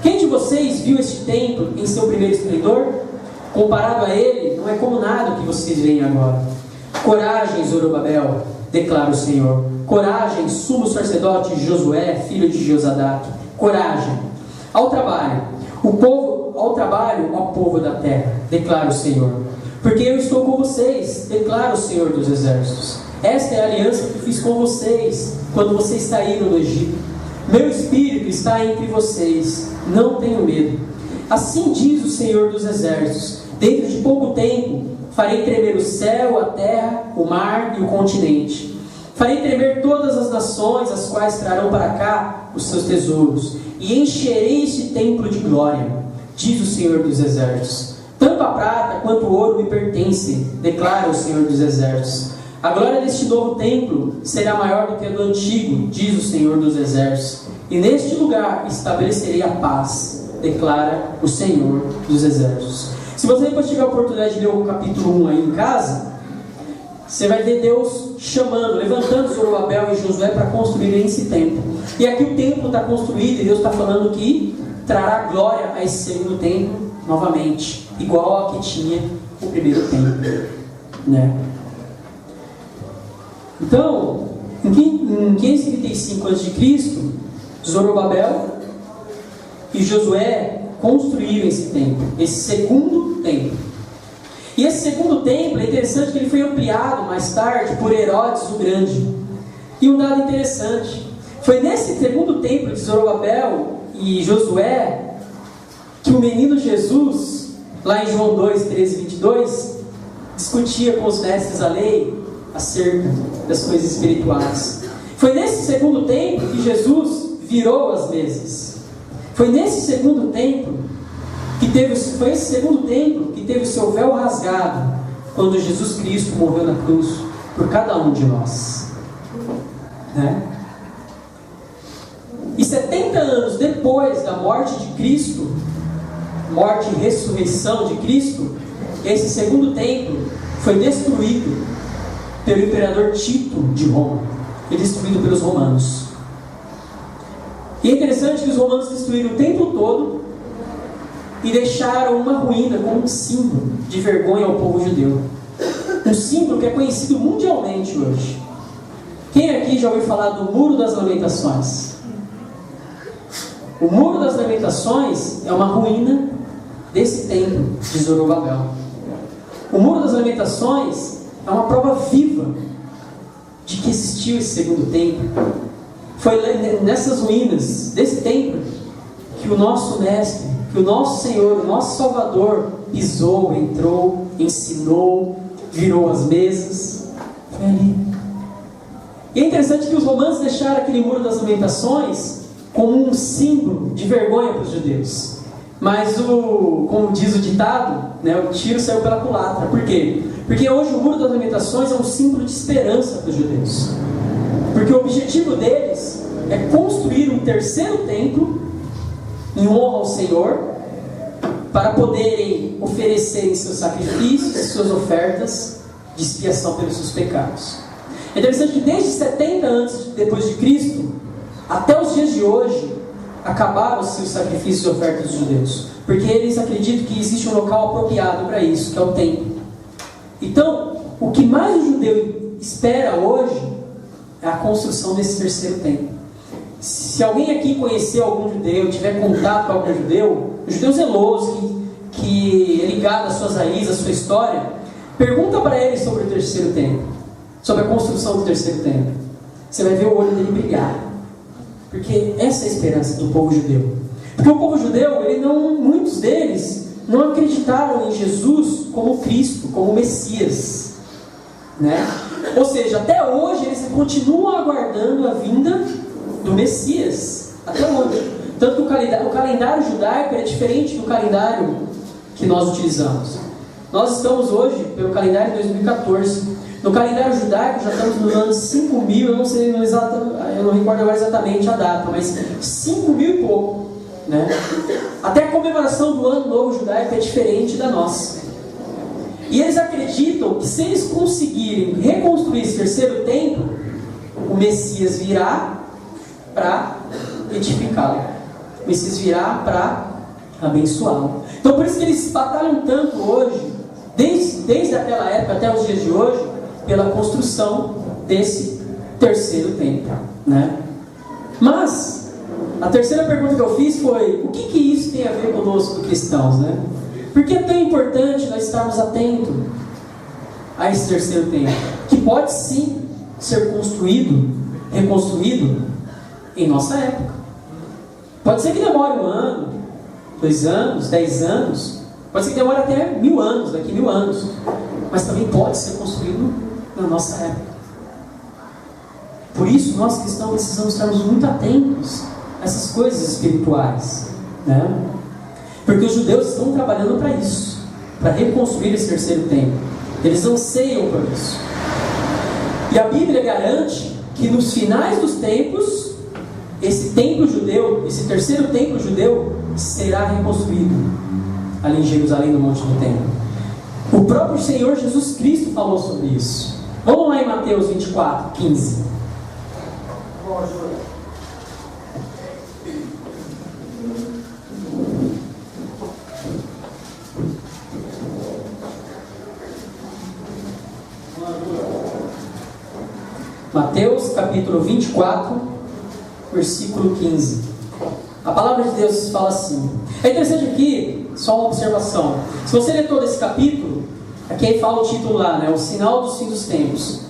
quem de vocês viu este templo em seu primeiro esplendor? Comparado a ele, não é como nada que vocês veem agora. Coragem, Zorobabel, declara o Senhor. Coragem, sumo sacerdote Josué, filho de Josadac. Coragem. Ao trabalho, ó povo da terra, declara o Senhor. Porque eu estou com vocês, declara o Senhor dos exércitos. Esta é a aliança que fiz com vocês, quando vocês saíram do Egito. Meu espírito está entre vocês, não tenham medo. Assim diz o Senhor dos exércitos: dentro de pouco tempo, farei tremer o céu, a terra, o mar e o continente. Farei tremer todas as nações, as quais trarão para cá os seus tesouros, e encherei este templo de glória, diz o Senhor dos exércitos. Tanto a prata quanto o ouro me pertencem, declara o Senhor dos exércitos. A glória deste novo templo será maior do que a do antigo, diz o Senhor dos exércitos. E neste lugar estabelecerei a paz, declara o Senhor dos exércitos. Se você depois tiver a oportunidade de ler o capítulo 1 aí em casa, você vai ver Deus chamando, levantando Zorobabel e Josué para construírem esse templo. E aqui o templo está construído e Deus está falando que trará glória a esse segundo templo novamente, igual ao que tinha o primeiro templo, né? Então, em 535 a.C., Zorobabel e Josué construíram esse templo, esse segundo templo. E esse segundo templo, é interessante que ele foi ampliado mais tarde por Herodes o Grande. E um dado interessante, foi nesse segundo templo de Zorobabel e Josué que o menino Jesus, lá em João 2, 13 e 22, discutia com os mestres da lei acerca das coisas espirituais. Foi nesse segundo templo que Jesus virou as mesas. Foi nesse segundo templo foi esse segundo templo que teve o seu véu rasgado quando Jesus Cristo morreu na cruz por cada um de nós, né? E 70 anos depois da morte de Cristo, morte e ressurreição de Cristo, esse segundo templo foi destruído pelo imperador Tito de Roma. Foi destruído pelos romanos. E é interessante que os romanos destruíram o templo todo e deixaram uma ruína como um símbolo de vergonha ao povo judeu. Um símbolo que é conhecido mundialmente hoje. Quem aqui já ouviu falar do Muro das Lamentações? O Muro das Lamentações é uma ruína desse templo de Zorobabel. O Muro das Lamentações é uma prova viva de que existiu esse segundo templo. Foi nessas ruínas desse templo que o nosso mestre, que o nosso Senhor, o nosso Salvador pisou, entrou, ensinou, virou as mesas. Foi ali. E é interessante que os romanos deixaram aquele Muro das Lamentações como um símbolo de vergonha para os judeus. Mas, como diz o ditado, né, o tiro saiu pela culatra. Por quê? Porque hoje o Muro das Lamentações é um símbolo de esperança para os judeus. Porque o objetivo deles é construir um terceiro templo em honra ao Senhor, para poderem oferecerem seus sacrifícios e suas ofertas de expiação pelos seus pecados. É interessante que desde 70 anos depois de Cristo até os dias de hoje acabaram-se os sacrifícios e ofertas dos judeus, porque eles acreditam que existe um local apropriado para isso, que é o templo. Então, o que mais o judeu espera hoje é a construção desse terceiro templo. Se alguém aqui conhecer algum judeu, tiver contato com algum judeu, um judeu zeloso, que é ligado às suas raízes, à sua história, pergunta para ele sobre o terceiro templo, sobre a construção do terceiro templo. Você vai ver o olho dele brilhar, porque essa é a esperança do povo judeu. Porque o povo judeu, muitos deles não acreditaram em Jesus como Cristo, como Messias, né? Ou seja, até hoje eles continuam aguardando a vinda do Messias, até hoje. Tanto que o calendário judaico é diferente do calendário que nós utilizamos. Nós estamos hoje pelo calendário de 2014. No calendário judaico já estamos no ano 5.000, eu não recordo agora exatamente a data, mas 5.000 e pouco, né? Até a comemoração do ano novo judaico é diferente da nossa. E eles acreditam que se eles conseguirem reconstruir esse terceiro templo, o Messias virá para edificá-lo. O Messias virá para abençoá-lo. Então por isso que eles batalham tanto hoje, desde aquela época até os dias de hoje, pela construção desse terceiro templo, né? Mas a terceira pergunta que eu fiz foi: o que isso tem a ver conosco cristãos, né? Por que é tão importante nós estarmos atentos a esse terceiro templo, que pode sim ser reconstruído em nossa época? Pode ser que demore 1 ano, 2 anos, 10 anos, pode ser que demore até 1000 anos, daqui 1000 anos, mas também pode ser construído na nossa época. Por isso nós cristãos precisamos estarmos muito atentos a essas coisas espirituais, né? Porque os judeus estão trabalhando para isso, para reconstruir esse terceiro templo. Eles anseiam por isso. E a Bíblia garante que nos finais dos tempos, esse templo judeu, esse terceiro templo judeu, será reconstruído ali em Jerusalém, no Monte do Templo. O próprio Senhor Jesus Cristo falou sobre isso. Vamos lá em Mateus 24, 15. Bom, Júlio. Mateus capítulo 24, versículo 15. A palavra de Deus fala assim. É interessante aqui, só uma observação. Se você ler todo esse capítulo, aqui aí fala o título lá, né? O sinal dos fins dos tempos.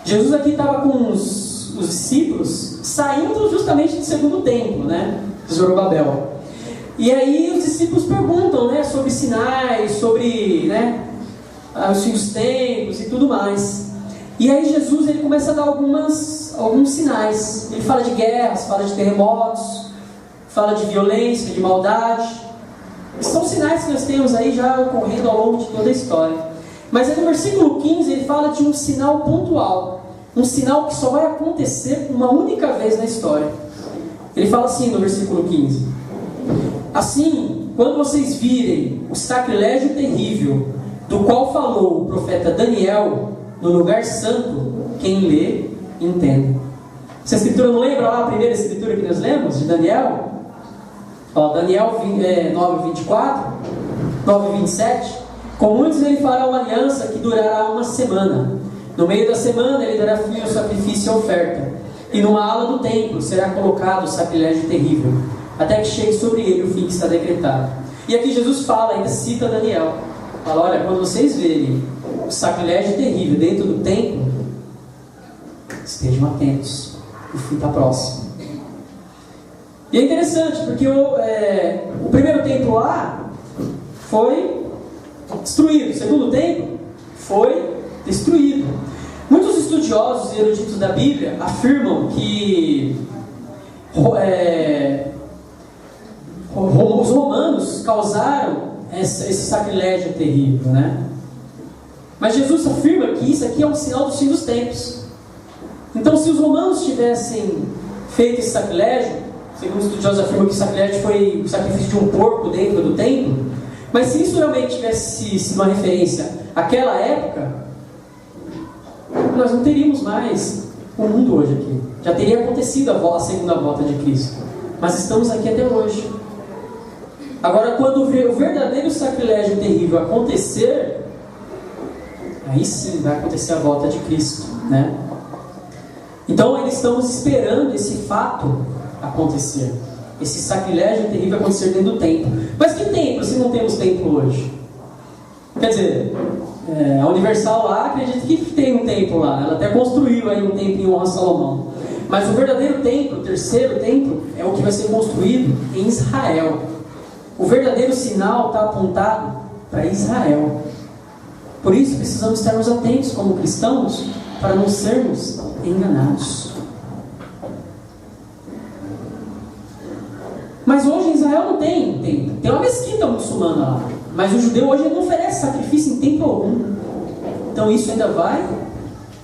Jesus aqui estava com os discípulos saindo justamente do segundo templo, né? De Zorobabel. E aí os discípulos perguntam, né? Sobre sinais, sobre, né? Os fins dos tempos e tudo mais. E aí Jesus ele começa a dar alguns sinais. Ele fala de guerras, fala de terremotos, fala de violência, de maldade. São sinais que nós temos aí já ocorrendo ao longo de toda a história. Mas aí no versículo 15 ele fala de um sinal pontual, um sinal que só vai acontecer uma única vez na história. Ele fala assim no versículo 15: assim, quando vocês virem o sacrilégio terrível do qual falou o profeta Daniel no lugar santo, quem lê, entende. Essa escritura não lembra lá a primeira escritura que nós lemos de Daniel? Ó, Daniel 9:24, 9:27. Com muitos ele fará uma aliança que durará 1 semana. No meio da semana ele dará fim ao sacrifício e à oferta. E numa ala do templo será colocado o sacrilégio terrível, até que chegue sobre ele o fim que está decretado. E aqui Jesus fala, ainda cita Daniel. Fala, olha, quando vocês verem o sacrilégio terrível dentro do templo, estejam atentos, o fim está próximo. E é interessante, porque o primeiro templo lá foi destruído, o segundo templo foi destruído. Muitos estudiosos estudiosos e eruditos da Bíblia afirmam que os romanos causaram esse sacrilégio terrível, né? Mas Jesus afirma que isso aqui é um sinal do fim dos tempos. Então, se os romanos tivessem feito esse sacrilégio, segundo os estudiosos afirmam que o sacrilégio foi o sacrifício de um porco dentro do templo, mas se isso realmente tivesse sido uma referência àquela época, nós não teríamos mais o mundo hoje aqui. Já teria acontecido a segunda volta de Cristo. Mas estamos aqui até hoje. Agora, quando o verdadeiro sacrilégio terrível acontecer, aí sim vai acontecer a volta de Cristo, né? Então, ainda estamos esperando esse fato acontecer. Esse sacrilégio terrível acontecer dentro do templo. Mas que templo se não temos templo hoje? Quer dizer, a Universal lá acredita que tem um templo lá. Ela até construiu aí um templo em honra a Salomão. Mas o verdadeiro templo, o terceiro templo, é o que vai ser construído em Israel. O verdadeiro sinal está apontado para Israel. Por isso precisamos estarmos atentos como cristãos para não sermos enganados. Mas hoje em Israel não tem templo. Tem uma mesquita muçulmana lá. Mas o judeu hoje não oferece sacrifício em templo algum. Então isso ainda vai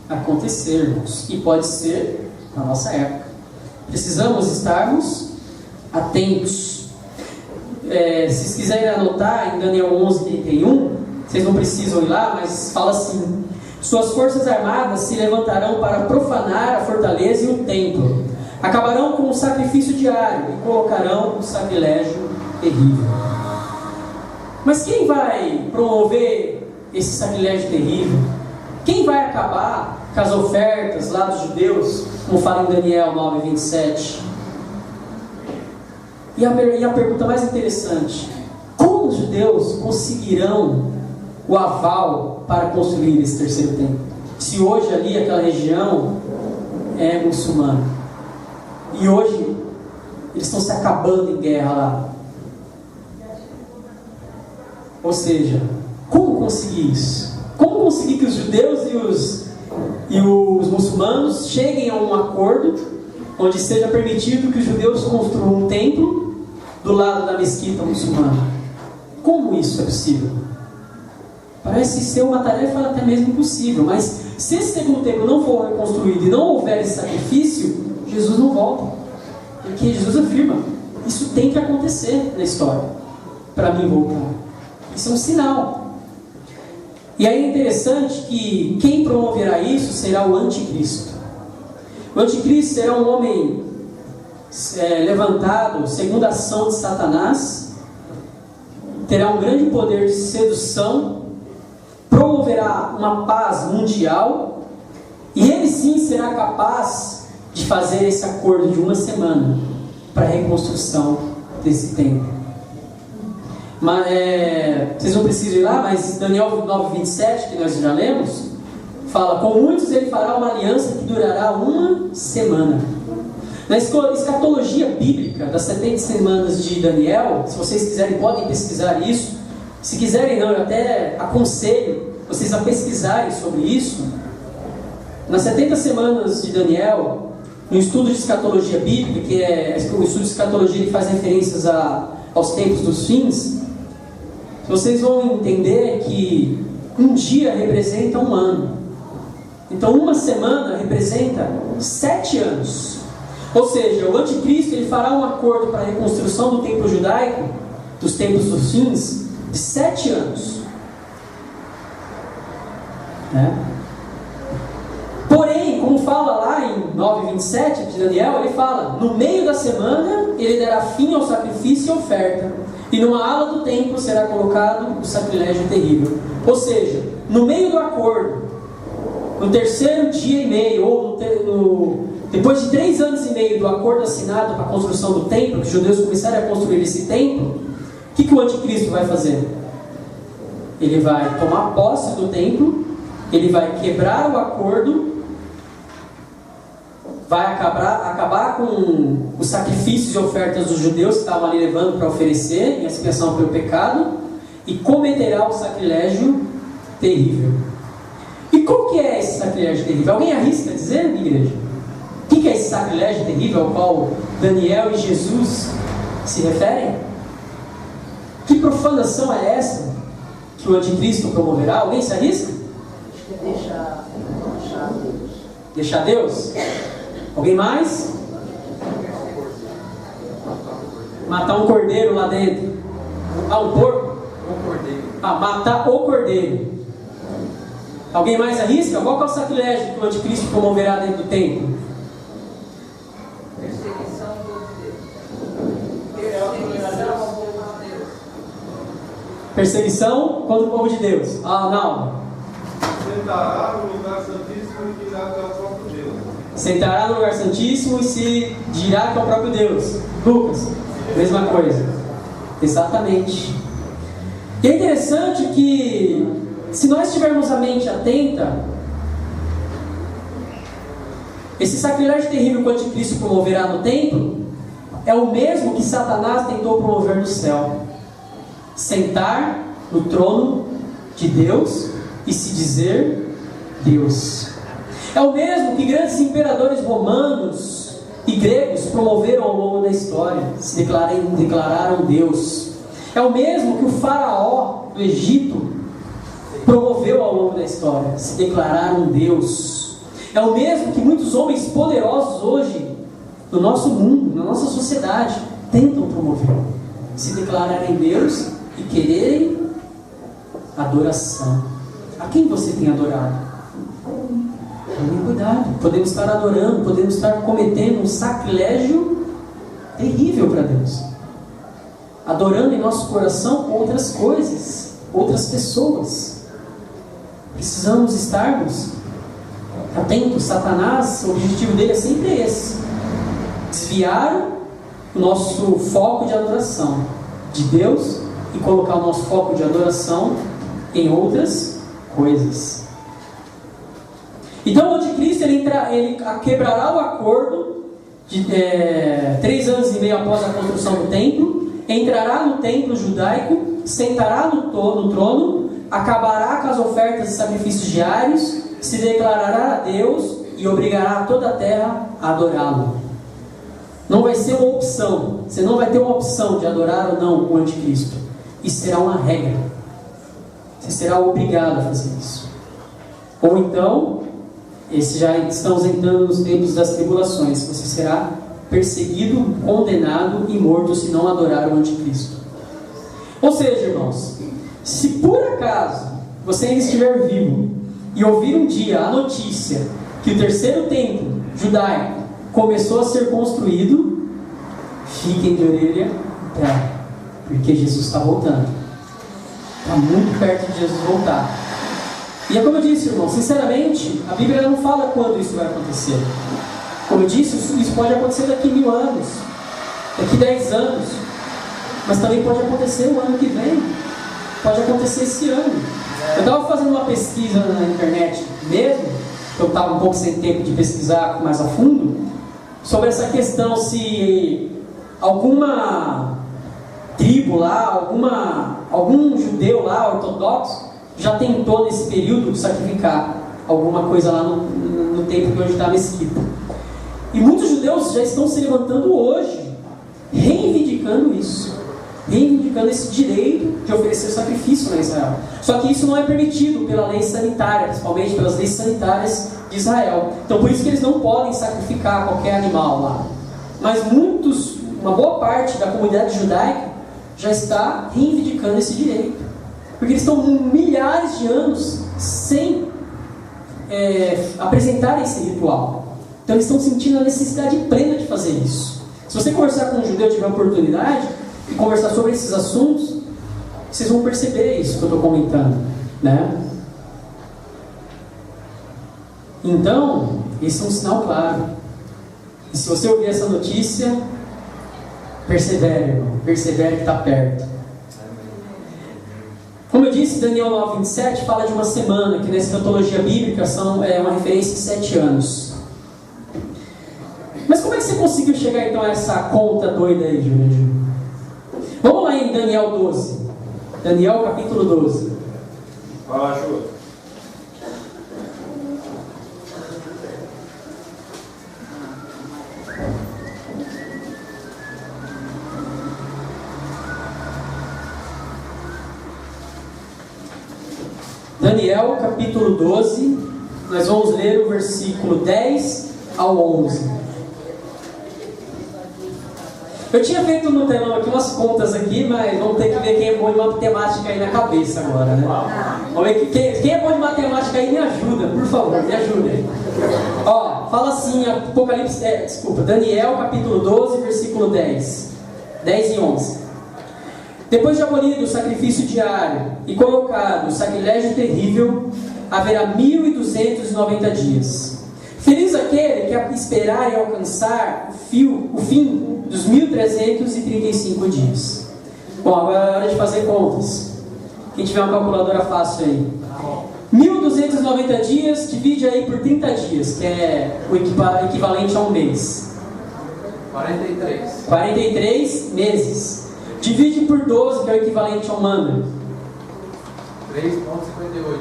acontecer, irmãos. E pode ser na nossa época. Precisamos estarmos atentos. Se vocês quiserem anotar em Daniel 11:31, vocês não precisam ir lá, mas fala assim: suas forças armadas se levantarão para profanar a fortaleza e o templo. Acabarão com o sacrifício diário e colocarão o sacrilégio terrível. Mas quem vai promover esse sacrilégio terrível? Quem vai acabar com as ofertas lá dos judeus, como fala em Daniel 9:27? E a pergunta mais interessante: como os judeus conseguirão o aval para construir esse terceiro templo? Se hoje ali aquela região é muçulmana e hoje eles estão se acabando em guerra lá. Ou seja, como conseguir isso? Como conseguir que os judeus e os muçulmanos cheguem a um acordo onde seja permitido que os judeus construam um templo do lado da mesquita muçulmana? Como isso é possível? Parece ser uma tarefa até mesmo impossível, mas se esse segundo templo não for reconstruído e não houver esse sacrifício, Jesus não volta. Porque Jesus afirma: isso tem que acontecer na história para mim voltar. Isso é um sinal. E aí é interessante que quem promoverá isso será o anticristo. O anticristo será um homem levantado segundo a ação de Satanás, terá um grande poder de sedução, promoverá uma paz mundial, e ele sim será capaz de fazer esse acordo de uma semana para a reconstrução desse templo. Mas, vocês não precisam ir lá, mas Daniel 9:27, que nós já lemos, fala: com muitos ele fará uma aliança que durará uma semana. Na escatologia bíblica das 70 semanas de Daniel, se vocês quiserem podem pesquisar isso. Se quiserem não, eu até aconselho vocês a pesquisarem sobre isso. Nas 70 semanas de Daniel, no estudo de escatologia bíblica, que é o estudo de escatologia que faz referências aos tempos dos fins, vocês vão entender que um dia representa um ano. Então uma semana representa 7 anos. Ou seja, o anticristo ele fará um acordo para a reconstrução do templo judaico, dos tempos dos fins, de 7 anos. Porém, como fala lá em 9:27 de Daniel, ele fala: no meio da semana ele dará fim ao sacrifício e oferta, e numa ala do templo será colocado o sacrilégio terrível. Ou seja, no meio do acordo, no terceiro dia e meio, ou depois de 3 anos e meio do acordo assinado para a construção do templo, que os judeus começaram a construir esse templo, o que o anticristo vai fazer? Ele vai tomar posse do templo, ele vai quebrar o acordo, vai acabar com os sacrifícios e ofertas dos judeus que estavam ali levando para oferecer em expiação pelo pecado, e cometerá o sacrilégio terrível. E E qual que é esse sacrilégio terrível? Alguém arrisca dizer, igreja? O que é esse sacrilégio terrível ao qual Daniel e Jesus se referem? Que profanação é essa que o anticristo promoverá? Alguém se arrisca? Acho que é deixar Deus. Deixar Deus? Alguém mais? Matar um cordeiro lá dentro. Um porco? Matar o cordeiro. Alguém mais arrisca? Qual que é o sacrilégio que o anticristo promoverá dentro do templo? Perseguição do povo de Deus. Perseguição ao povo de Deus. Perseguição contra o povo de Deus. Não. Sentará no lugar santíssimo e dirá que é o próprio Deus. Sentará no lugar santíssimo e se dirá que é o próprio Deus. Lucas, mesma coisa. Exatamente. E é interessante que, se nós tivermos a mente atenta, esse sacrilégio terrível que o anticristo promoverá no templo é o mesmo que Satanás tentou promover no céu. Sentar no trono de Deus e se dizer Deus. É o mesmo que grandes imperadores romanos e gregos promoveram ao longo da história, se declararam Deus. É o mesmo que o faraó do Egito promoveu ao longo da história, se declararam Deus. É o mesmo que muitos homens poderosos hoje, no nosso mundo, na nossa sociedade, tentam promover, se declararem Deus e quererem adoração. A quem você tem adorado? Tome cuidado, podemos estar adorando, podemos estar cometendo um sacrilégio terrível para Deus, adorando em nosso coração outras coisas, outras pessoas. Precisamos estarmos atentos. Satanás, o objetivo dele é sempre esse: desviar o nosso foco de adoração de Deus e colocar o nosso foco de adoração em outras coisas. Então o anticristo ele quebrará o acordo de 3 anos e meio após a construção do templo, entrará no templo judaico, sentará no trono, acabará com as ofertas e sacrifícios diários, se declarará a Deus e obrigará toda a terra a adorá-lo. Não vai ser uma opção, você não vai ter uma opção de adorar ou não o anticristo. Isso será uma regra. Você será obrigado a fazer isso. Ou então, já estamos entrando nos tempos das tribulações, você será perseguido, condenado e morto se não adorar o anticristo. Ou seja, irmãos, se por acaso você ainda estiver vivo e ouvir um dia a notícia que o terceiro templo judaico começou a ser construído, fiquem de orelha em pé, porque Jesus está voltando. Está muito perto de Jesus voltar. E é como eu disse, irmão, sinceramente, a Bíblia não fala quando isso vai acontecer. Como eu disse, isso pode acontecer daqui 1000 anos, daqui 10 anos, mas também pode acontecer o ano que vem, pode acontecer esse ano. Eu estava fazendo uma pesquisa na internet mesmo, que eu estava um pouco sem tempo de pesquisar mais a fundo, sobre essa questão se alguma tribo lá, algum judeu lá, ortodoxo, já tentou nesse período sacrificar alguma coisa lá no templo que hoje está a mesquita. E muitos judeus já estão se levantando hoje, reivindicando isso, reivindicando esse direito de oferecer sacrifício na Israel. Só que isso não é permitido pela lei sanitária, principalmente pelas leis sanitárias de Israel. Então por isso que eles não podem sacrificar qualquer animal lá. Mas uma boa parte da comunidade judaica já está reivindicando esse direito, porque eles estão milhares de anos sem apresentar esse ritual. Então eles estão sentindo a necessidade plena de fazer isso. Se você conversar com um judeu, tiver a oportunidade de conversar sobre esses assuntos, vocês vão perceber isso que eu estou comentando, né? Então, esse é um sinal claro. E se você ouvir essa notícia, persevere, irmão. Persevere que está perto. Como eu disse, Daniel 9:27 fala de uma semana, que na escatologia bíblica é uma referência em 7 anos. Mas como é que você conseguiu chegar então a essa conta doida aí, Júnior? Vamos lá em Daniel 12. Daniel capítulo 12. Fala, Ju. Daniel capítulo 12, nós vamos ler o versículo 10 ao 11. Eu tinha feito no telão aqui umas contas aqui, mas vamos ter que ver quem é bom de matemática aí na cabeça agora, né? Vamos ver quem é bom de matemática aí, me ajuda, por favor, me ajuda. Ó, fala assim, Daniel capítulo 12, versículo 10 e 11. Depois de abolido o sacrifício diário e colocado o sacrilégio terrível, haverá 1290 dias. Feliz aquele que esperar e alcançar o fim dos 1335 dias. Bom, agora é hora de fazer contas. Quem tiver uma calculadora fácil aí. 1290 dias, divide aí por 30 dias, que é o equivalente a um mês. 43 meses. Divide por 12, que é o equivalente a um ano. 3,58.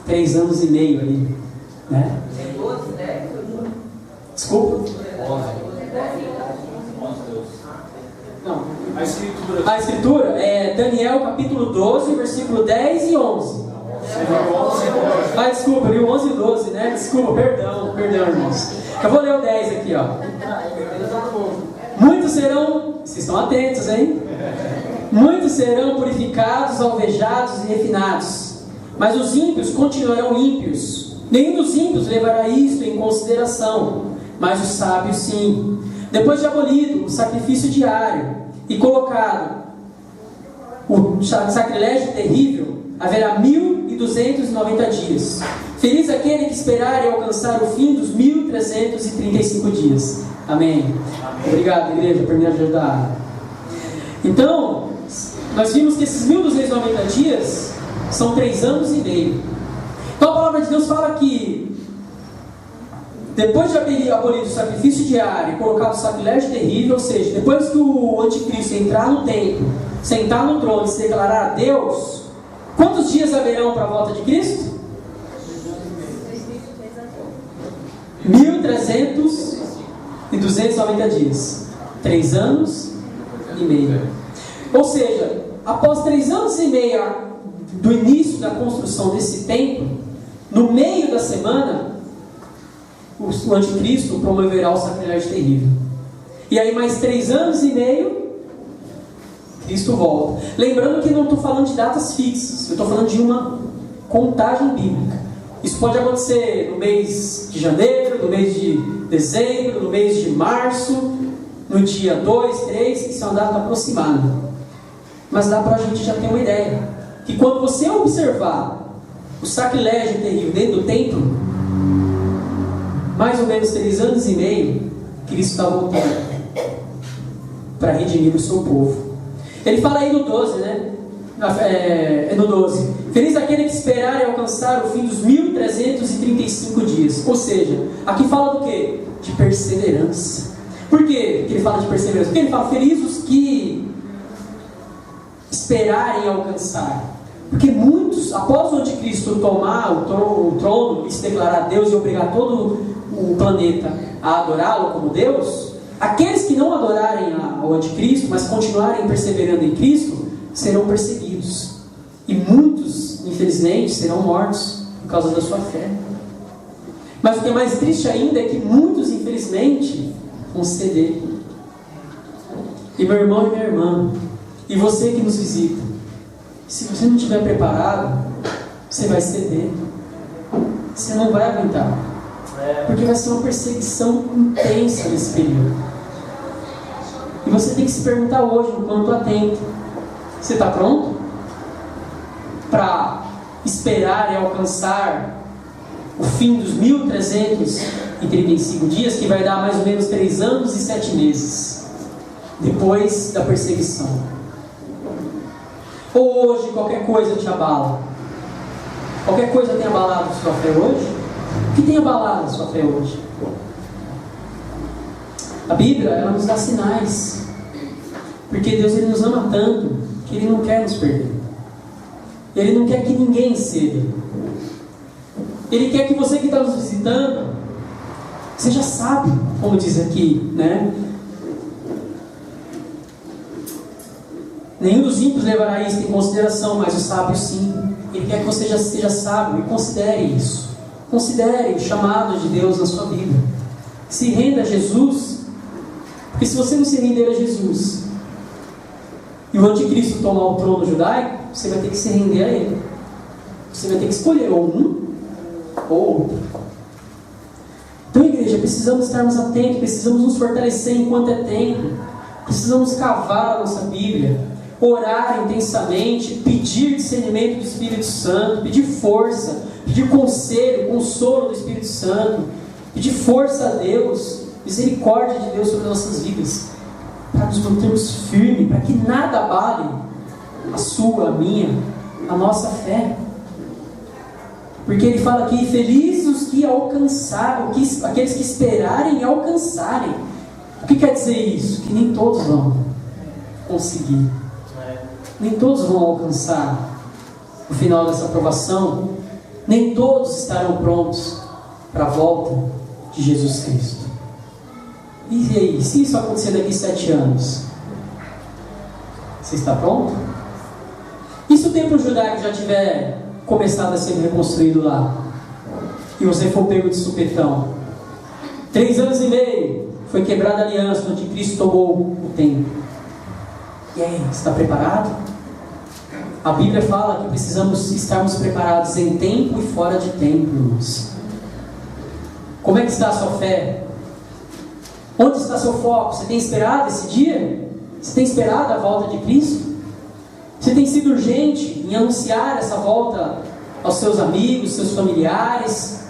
3 anos e meio ali, né? Desculpa? 11. Não. A escritura é Daniel capítulo 12, versículo 10 e 11. Desculpa, eu li o 11 e o 12, né? Desculpa, perdão, irmãos. Eu vou ler o 10 aqui, ó. Muitos serão, vocês estão atentos, hein? Muitos serão purificados, alvejados e refinados, mas os ímpios continuarão ímpios. Nenhum dos ímpios levará isto em consideração, mas os sábios sim. Depois de abolido o sacrifício diário e colocado o sacrilégio terrível, haverá 1290 dias. Feliz aquele que esperar e alcançar o fim dos 1335 dias. Amém. Obrigado, igreja, por me ajudar. Então, nós vimos que esses 1290 dias são 3 anos e meio. Então a palavra de Deus fala que depois de abolido o sacrifício diário e colocado o sacrilégio terrível, ou seja, depois que o anticristo entrar no templo, sentar no trono e se declarar a Deus, quantos dias haverão para a volta de Cristo? 1390 dias. 3 anos e meio. Ou seja, após 3 anos e meio do início da construção desse templo, no meio da semana, o anticristo promoverá o sacrilégio terrível. E aí mais 3 anos e meio, Cristo volta. Lembrando que não estou falando de datas fixas, eu estou falando de uma contagem bíblica. Isso pode acontecer no mês de janeiro, no mês de dezembro, no mês de março, no dia 2, 3, isso é uma data aproximada. Mas dá para a gente já ter uma ideia, que quando você observar o sacrilégio terrível dentro do templo, mais ou menos 3 anos e meio, Cristo está voltando para redimir o seu povo. Ele fala aí no 12, né? No 12. Feliz aquele que esperar e alcançar o fim dos 1335 dias. Ou seja, aqui fala do quê? De perseverança. Por que ele fala de perseverança? Porque ele fala, felizes os que esperarem alcançar. Porque muitos, após o anticristo tomar o trono e se declarar Deus e obrigar todo o planeta a adorá-lo como Deus, aqueles que não adorarem ao anticristo, mas continuarem perseverando em Cristo, serão perseguidos. E muitos, infelizmente, serão mortos por causa da sua fé. Mas o que é mais triste ainda é que muitos, infelizmente, vão ceder. E meu irmão e minha irmã, e você que nos visita, se você não estiver preparado, você vai ceder. Você não vai aguentar. Porque vai ser uma perseguição intensa nesse período. E você tem que se perguntar hoje, enquanto atento: você está pronto para esperar e alcançar o fim dos 1335 dias, que vai dar mais ou menos 3 anos e 7 meses depois da perseguição? Ou hoje qualquer coisa te abala? Qualquer coisa tem abalado a sua fé hoje? O que tem abalado a sua fé hoje? A Bíblia, ela nos dá sinais, porque Deus, ele nos ama tanto que Ele não quer nos perder. Ele não quer que ninguém ceda. Ele quer que você que está nos visitando, você já sabe, como diz aqui, né? Nenhum dos ímpios levará isso em consideração, mas os sábios sim. Ele quer que você já seja sábio e considere isso. Considere o chamado de Deus na sua vida. Se renda a Jesus, porque se você não se render a Jesus e o anticristo tomar o trono judaico, você vai ter que se render a ele. Você vai ter que escolher ou um ou outro. Então, igreja, precisamos estarmos atentos, precisamos nos fortalecer enquanto é tempo, precisamos cavar a nossa Bíblia, orar intensamente, pedir discernimento do Espírito Santo, pedir força, pedir conselho, consolo do Espírito Santo, pedir força a Deus, misericórdia de Deus sobre nossas vidas, para nos mantermos firmes, para que nada abale a sua, a minha, a nossa fé. Porque ele fala aqui, felizes os que alcançaram, aqueles que esperarem e alcançarem. O que quer dizer isso? Que nem todos vão conseguir. Nem todos vão alcançar o final dessa provação. Nem todos estarão prontos para a volta de Jesus Cristo. E aí, se isso acontecer daqui 7 anos, você está pronto? E se o templo judaico já tiver começado a ser reconstruído lá, e você for pego de supetão? 3 anos e meio foi quebrada a aliança, onde Cristo tomou o templo. E aí, está preparado? A Bíblia fala que precisamos estarmos preparados em tempo e fora de tempo, irmãos. Como é que está a sua fé? Onde está seu foco? Você tem esperado esse dia? Você tem esperado a volta de Cristo? Você tem sido urgente em anunciar essa volta aos seus amigos, seus familiares,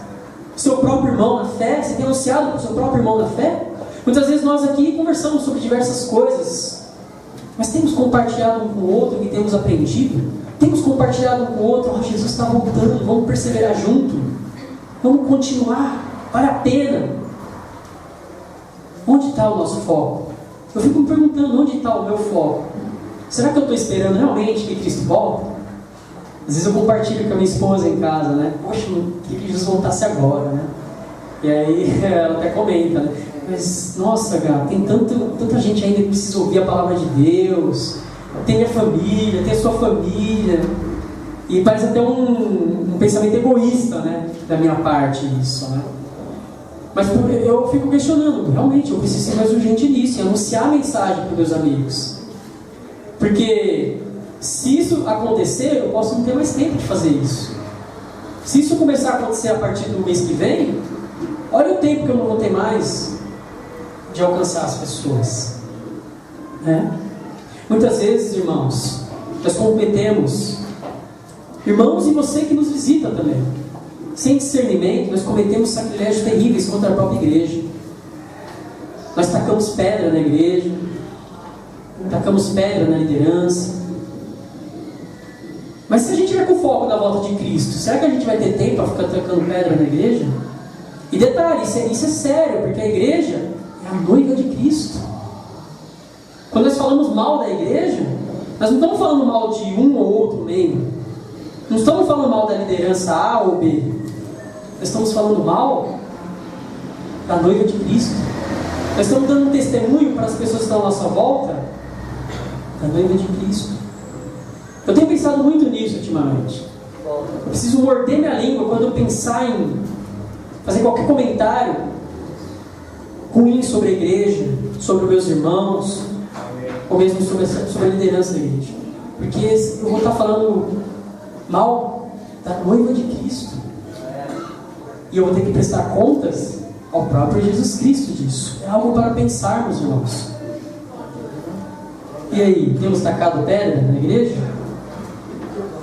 seu próprio irmão na fé? Você tem anunciado para o seu próprio irmão na fé? Muitas vezes nós aqui conversamos sobre diversas coisas, mas temos compartilhado um com o outro o que temos aprendido? Temos compartilhado um com o outro, oh, Jesus está voltando, vamos perseverar junto, vamos continuar, vale a pena. Onde está o nosso foco? Eu fico me perguntando, onde está o meu foco? Será que eu estou esperando realmente que Cristo volte? Às vezes eu compartilho com a minha esposa em casa, né? Poxa, eu queria que Jesus voltasse agora, né? E aí ela até comenta, né? Mas, nossa, cara, tem tanta gente ainda que precisa ouvir a palavra de Deus. Tem minha família, tem a sua família. E parece até um pensamento egoísta, né? Da minha parte isso, né? Mas eu fico questionando, realmente, eu preciso ser mais urgente nisso, em anunciar a mensagem para os meus amigos. Porque se isso acontecer, eu posso não ter mais tempo de fazer isso. Se isso começar a acontecer a partir do mês que vem, olha o tempo que eu não vou ter mais de alcançar as pessoas, né? Muitas vezes, irmãos, nós cometemos, irmãos e você que nos visita também, sem discernimento, nós cometemos sacrilégios terríveis contra a própria igreja. Nós tacamos pedra na igreja, tacamos pedra na liderança. Mas se a gente tiver com foco na volta de Cristo, será que a gente vai ter tempo para ficar tacando pedra na igreja? E detalhe, isso é sério, porque a igreja é a noiva de Cristo. Quando nós falamos mal da igreja, nós não estamos falando mal de um ou outro membro, não estamos falando mal da liderança A ou B, nós estamos falando mal da noiva de Cristo. Nós estamos dando um testemunho para as pessoas que estão à nossa volta da noiva de Cristo. Eu tenho pensado muito nisso ultimamente. Eu preciso morder minha língua quando eu pensar em fazer qualquer comentário ruim sobre a igreja, sobre os meus irmãos, ou mesmo sobre a liderança da igreja. Porque eu vou estar falando mal da noiva de Cristo. E eu vou ter que prestar contas ao próprio Jesus Cristo disso. É algo para pensarmos, irmãos. E aí, temos tacado pedra na igreja?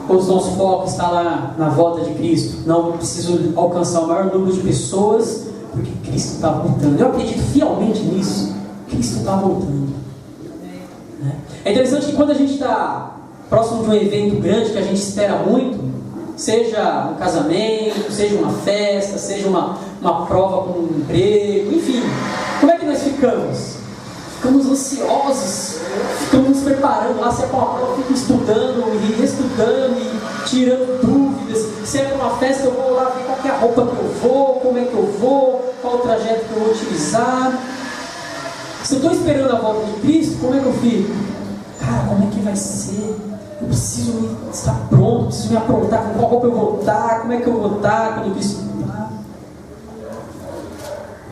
Ou o nosso foco está lá na volta de Cristo? Não, eu preciso alcançar o maior número de pessoas, porque Cristo está voltando. Eu acredito fielmente nisso. Cristo está voltando. É interessante que quando a gente está próximo de um evento grande que a gente espera muito, seja um casamento, seja uma festa, seja uma prova com um emprego, enfim, como é que nós ficamos? Ficamos ansiosos, ficamos nos preparando lá, se é para uma prova, eu fico estudando e reestudando e tirando dúvidas. Se é para uma festa, eu vou lá ver qual é a roupa que eu vou, como é que eu vou, qual o trajeto que eu vou utilizar. Se eu estou esperando a volta de Cristo, como é que eu fico? Cara, como é que vai ser? Eu preciso estar pronto, preciso me aprontar, com qual roupa eu vou estar, como é que eu vou estar quando Cristo voltar.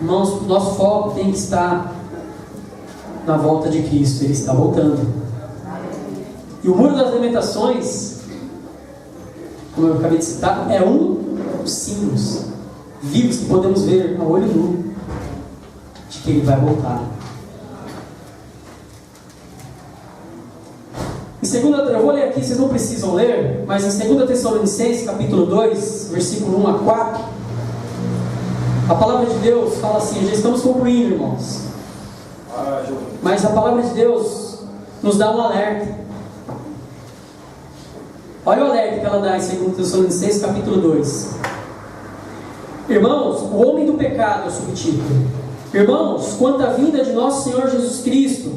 Irmãos, nosso foco tem que estar na volta de Cristo, Ele está voltando. E o Muro das Lamentações, como eu acabei de citar, é um dos símbolos vivos que podemos ver a olho nu de que Ele vai voltar. Em segunda, eu vou ler aqui, vocês não precisam ler, mas em 2 Tessalonicenses, capítulo 2, versículo 1 a 4, a palavra de Deus fala assim, já estamos concluindo, irmãos. Mas a palavra de Deus nos dá um alerta. Olha o alerta que ela dá em 2 Tessalonicenses, capítulo 2. Irmãos, o homem do pecado é o subtítulo. Irmãos, quanto à vinda de nosso Senhor Jesus Cristo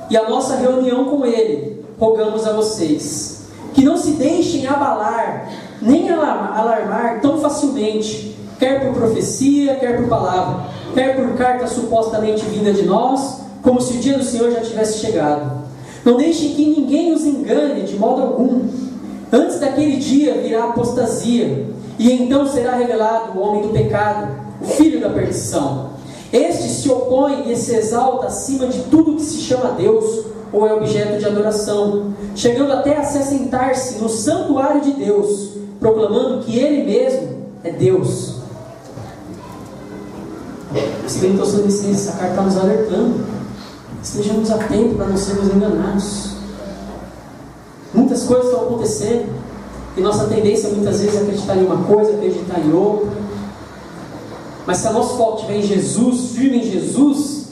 e a nossa reunião com Ele, rogamos a vocês que não se deixem abalar, nem alarmar tão facilmente, quer por profecia, quer por palavra, quer por carta supostamente vinda de nós, como se o dia do Senhor já tivesse chegado. Não deixem que ninguém os engane de modo algum. Antes daquele dia virá a apostasia, e então será revelado o homem do pecado, o filho da perdição. Este se opõe e se exalta acima de tudo que se chama Deus ou é objeto de adoração, chegando até a se assentar-se no santuário de Deus, proclamando que Ele mesmo é Deus. Essa carta está nos alertando. Estejamos atentos para não sermos enganados. Muitas coisas estão acontecendo e nossa tendência muitas vezes é acreditar em uma coisa, acreditar em outra. Mas se a nosso foco estiver em Jesus, firme em Jesus,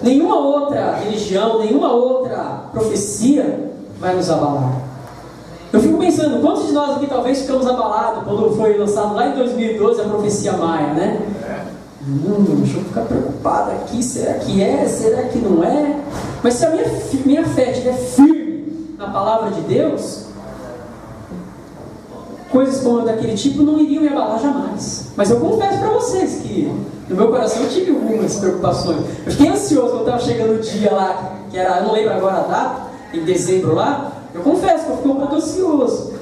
nenhuma outra religião, nenhuma outra profecia vai nos abalar. Eu fico pensando, quantos de nós aqui talvez ficamos abalados quando foi lançado lá em 2012 a profecia Maia, né? Deixa eu ficar preocupado aqui, será que é, será que não é? Mas se a minha fé estiver firme na palavra de Deus, coisas como daquele tipo não iriam me abalar jamais. Mas eu confesso para vocês que no meu coração eu tive algumas preocupações. Eu fiquei ansioso quando estava chegando o dia lá, que era, eu não lembro agora a data, em dezembro lá. Eu confesso que eu fiquei um pouco ansioso.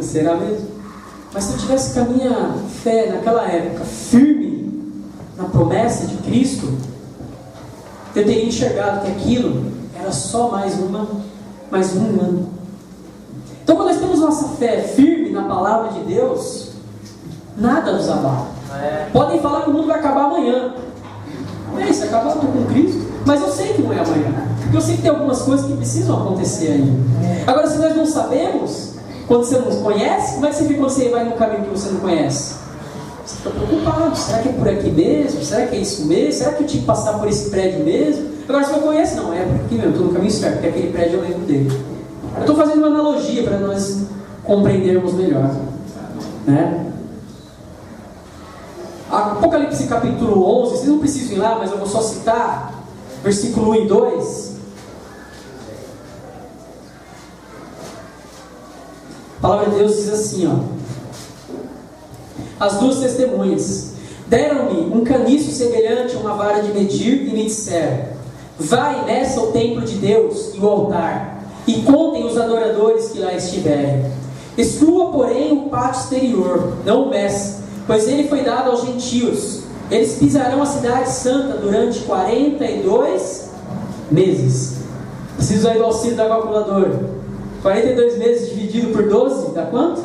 Será mesmo? Mas se eu tivesse com a minha fé naquela época firme na promessa de Cristo, eu teria enxergado que aquilo era só mais um ano. Então, quando nós temos nossa fé firme na palavra de Deus, nada nos abala. Podem falar que o mundo vai acabar amanhã. Se acabar, eu estou com Cristo. Mas eu sei que não é amanhã, porque eu sei que tem algumas coisas que precisam acontecer ainda. Agora, se nós não sabemos, quando você não conhece, como é que você fica quando você vai num caminho que você não conhece? Você fica preocupado. Será que é por aqui mesmo? Será que é isso mesmo? Será que eu tinha que passar por esse prédio mesmo? Agora, se eu conheço, não, é por aqui mesmo, estou no caminho certo, porque aquele prédio eu lembro dele. Eu estou fazendo uma analogia para nós compreendermos melhor, né? Apocalipse capítulo 11, vocês não precisam ir lá, mas eu vou só citar versículo 1 e 2. A palavra de Deus diz assim, ó: as duas testemunhas deram-me um caniço semelhante a uma vara de medir e me disseram: vai, meça o templo de Deus e o altar, e contem os adoradores que lá estiverem. Exclua, porém, o pátio exterior, não o meça, pois ele foi dado aos gentios. Eles pisarão a cidade santa durante 42 meses. Preciso aí do auxílio da calculadora. 42 meses dividido por 12, dá quanto?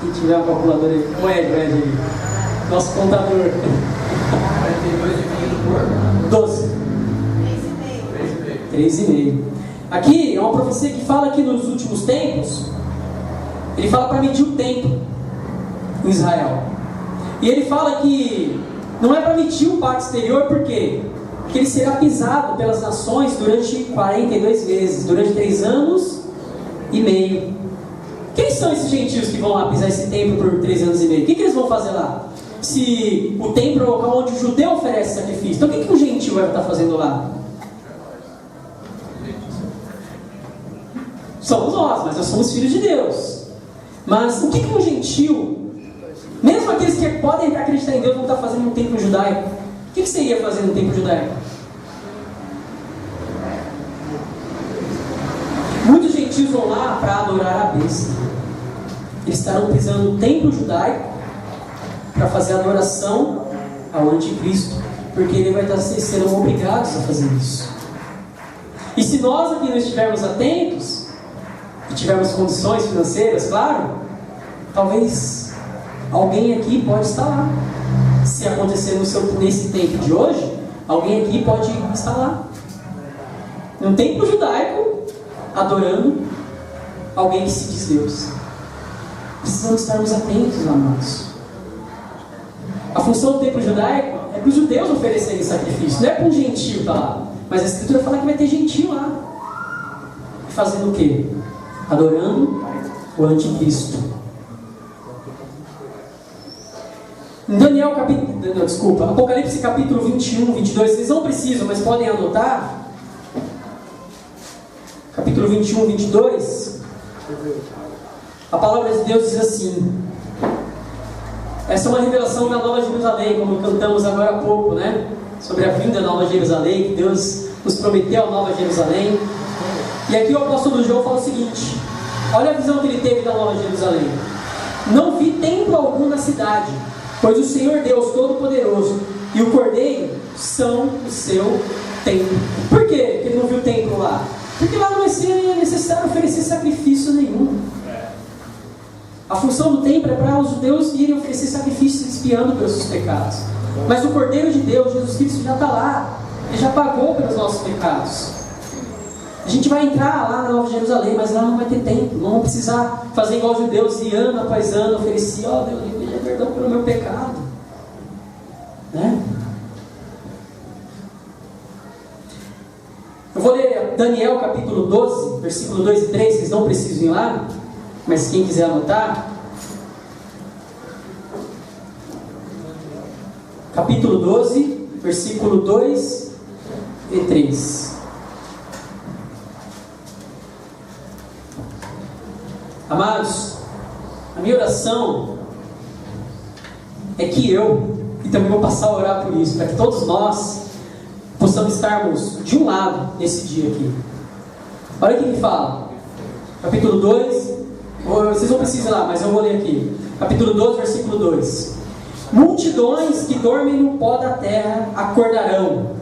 Quem tiver uma calculadora aí, o Ed aí, nosso contador. 42 dividido por 12. 3,5. Aqui é uma profecia que fala que nos últimos tempos, ele fala para medir o tempo em Israel. E ele fala que não é para medir o pátio exterior, por quê? Porque ele será pisado pelas nações durante 42 meses, durante 3 anos e meio. Quem são esses gentios que vão lá pisar esse templo por 3 anos e meio? O que eles vão fazer lá? Se o templo é o local onde o judeu oferece sacrifício, então o que um gentil vai estar fazendo lá? Somos nós somos filhos de Deus. Mas o que um gentil, mesmo aqueles que podem acreditar em Deus, vão estar fazendo no templo judaico? O que você ia fazer no templo judaico? Muitos gentios gentios vão lá para adorar a besta. Eles estarão pisando no templo judaico para fazer adoração ao anticristo, porque ele vai estar serão obrigados a fazer isso. E se nós aqui não estivermos atentos e tivermos condições financeiras, claro, talvez alguém aqui pode estar lá. Se acontecer nesse tempo de hoje, alguém aqui pode estar lá num templo judaico adorando alguém que se diz Deus. Precisamos estarmos atentos, amados. A função do templo judaico é para os judeus oferecerem sacrifício, não é para um gentio estar lá. Mas a Escritura fala que vai ter gentio lá. Fazendo o quê? Adorando o anticristo. Em Apocalipse capítulo 21, 22, vocês não precisam, mas podem anotar. Capítulo 21, 22. A palavra de Deus diz assim. Essa é uma revelação da Nova Jerusalém, como cantamos agora há pouco, né? Sobre a vinda da Nova Jerusalém, que Deus nos prometeu a Nova Jerusalém. E aqui o apóstolo João fala o seguinte: olha a visão que ele teve da Nova Jerusalém. Não vi templo algum na cidade, pois o Senhor Deus Todo-Poderoso e o Cordeiro são o seu templo. Por quê que ele não viu templo lá? Porque lá não vai ser necessário oferecer sacrifício nenhum. A função do templo é para os judeus irem oferecer sacrifícios expiando pelos seus pecados. Mas o Cordeiro de Deus, Jesus Cristo, já está lá. Ele já pagou pelos nossos pecados. A gente vai entrar lá na Nova Jerusalém, mas lá não vai ter templo. Não vão precisar fazer igual os judeus e ano após ano oferecer: ó Deus, me dê perdão pelo meu pecado, né? Eu vou ler Daniel capítulo 12, versículo 2 e 3. Vocês não precisam ir lá, mas quem quiser anotar. Capítulo 12, versículo 2 e 3. Amados, a minha oração é que eu, e também vou passar a orar por isso, para que todos nós possamos estarmos de um lado nesse dia aqui. Olha o que ele fala. Capítulo 2, vocês não precisam ir lá, mas eu vou ler aqui. Capítulo 12, versículo 2. Multidões que dormem no pó da terra acordarão,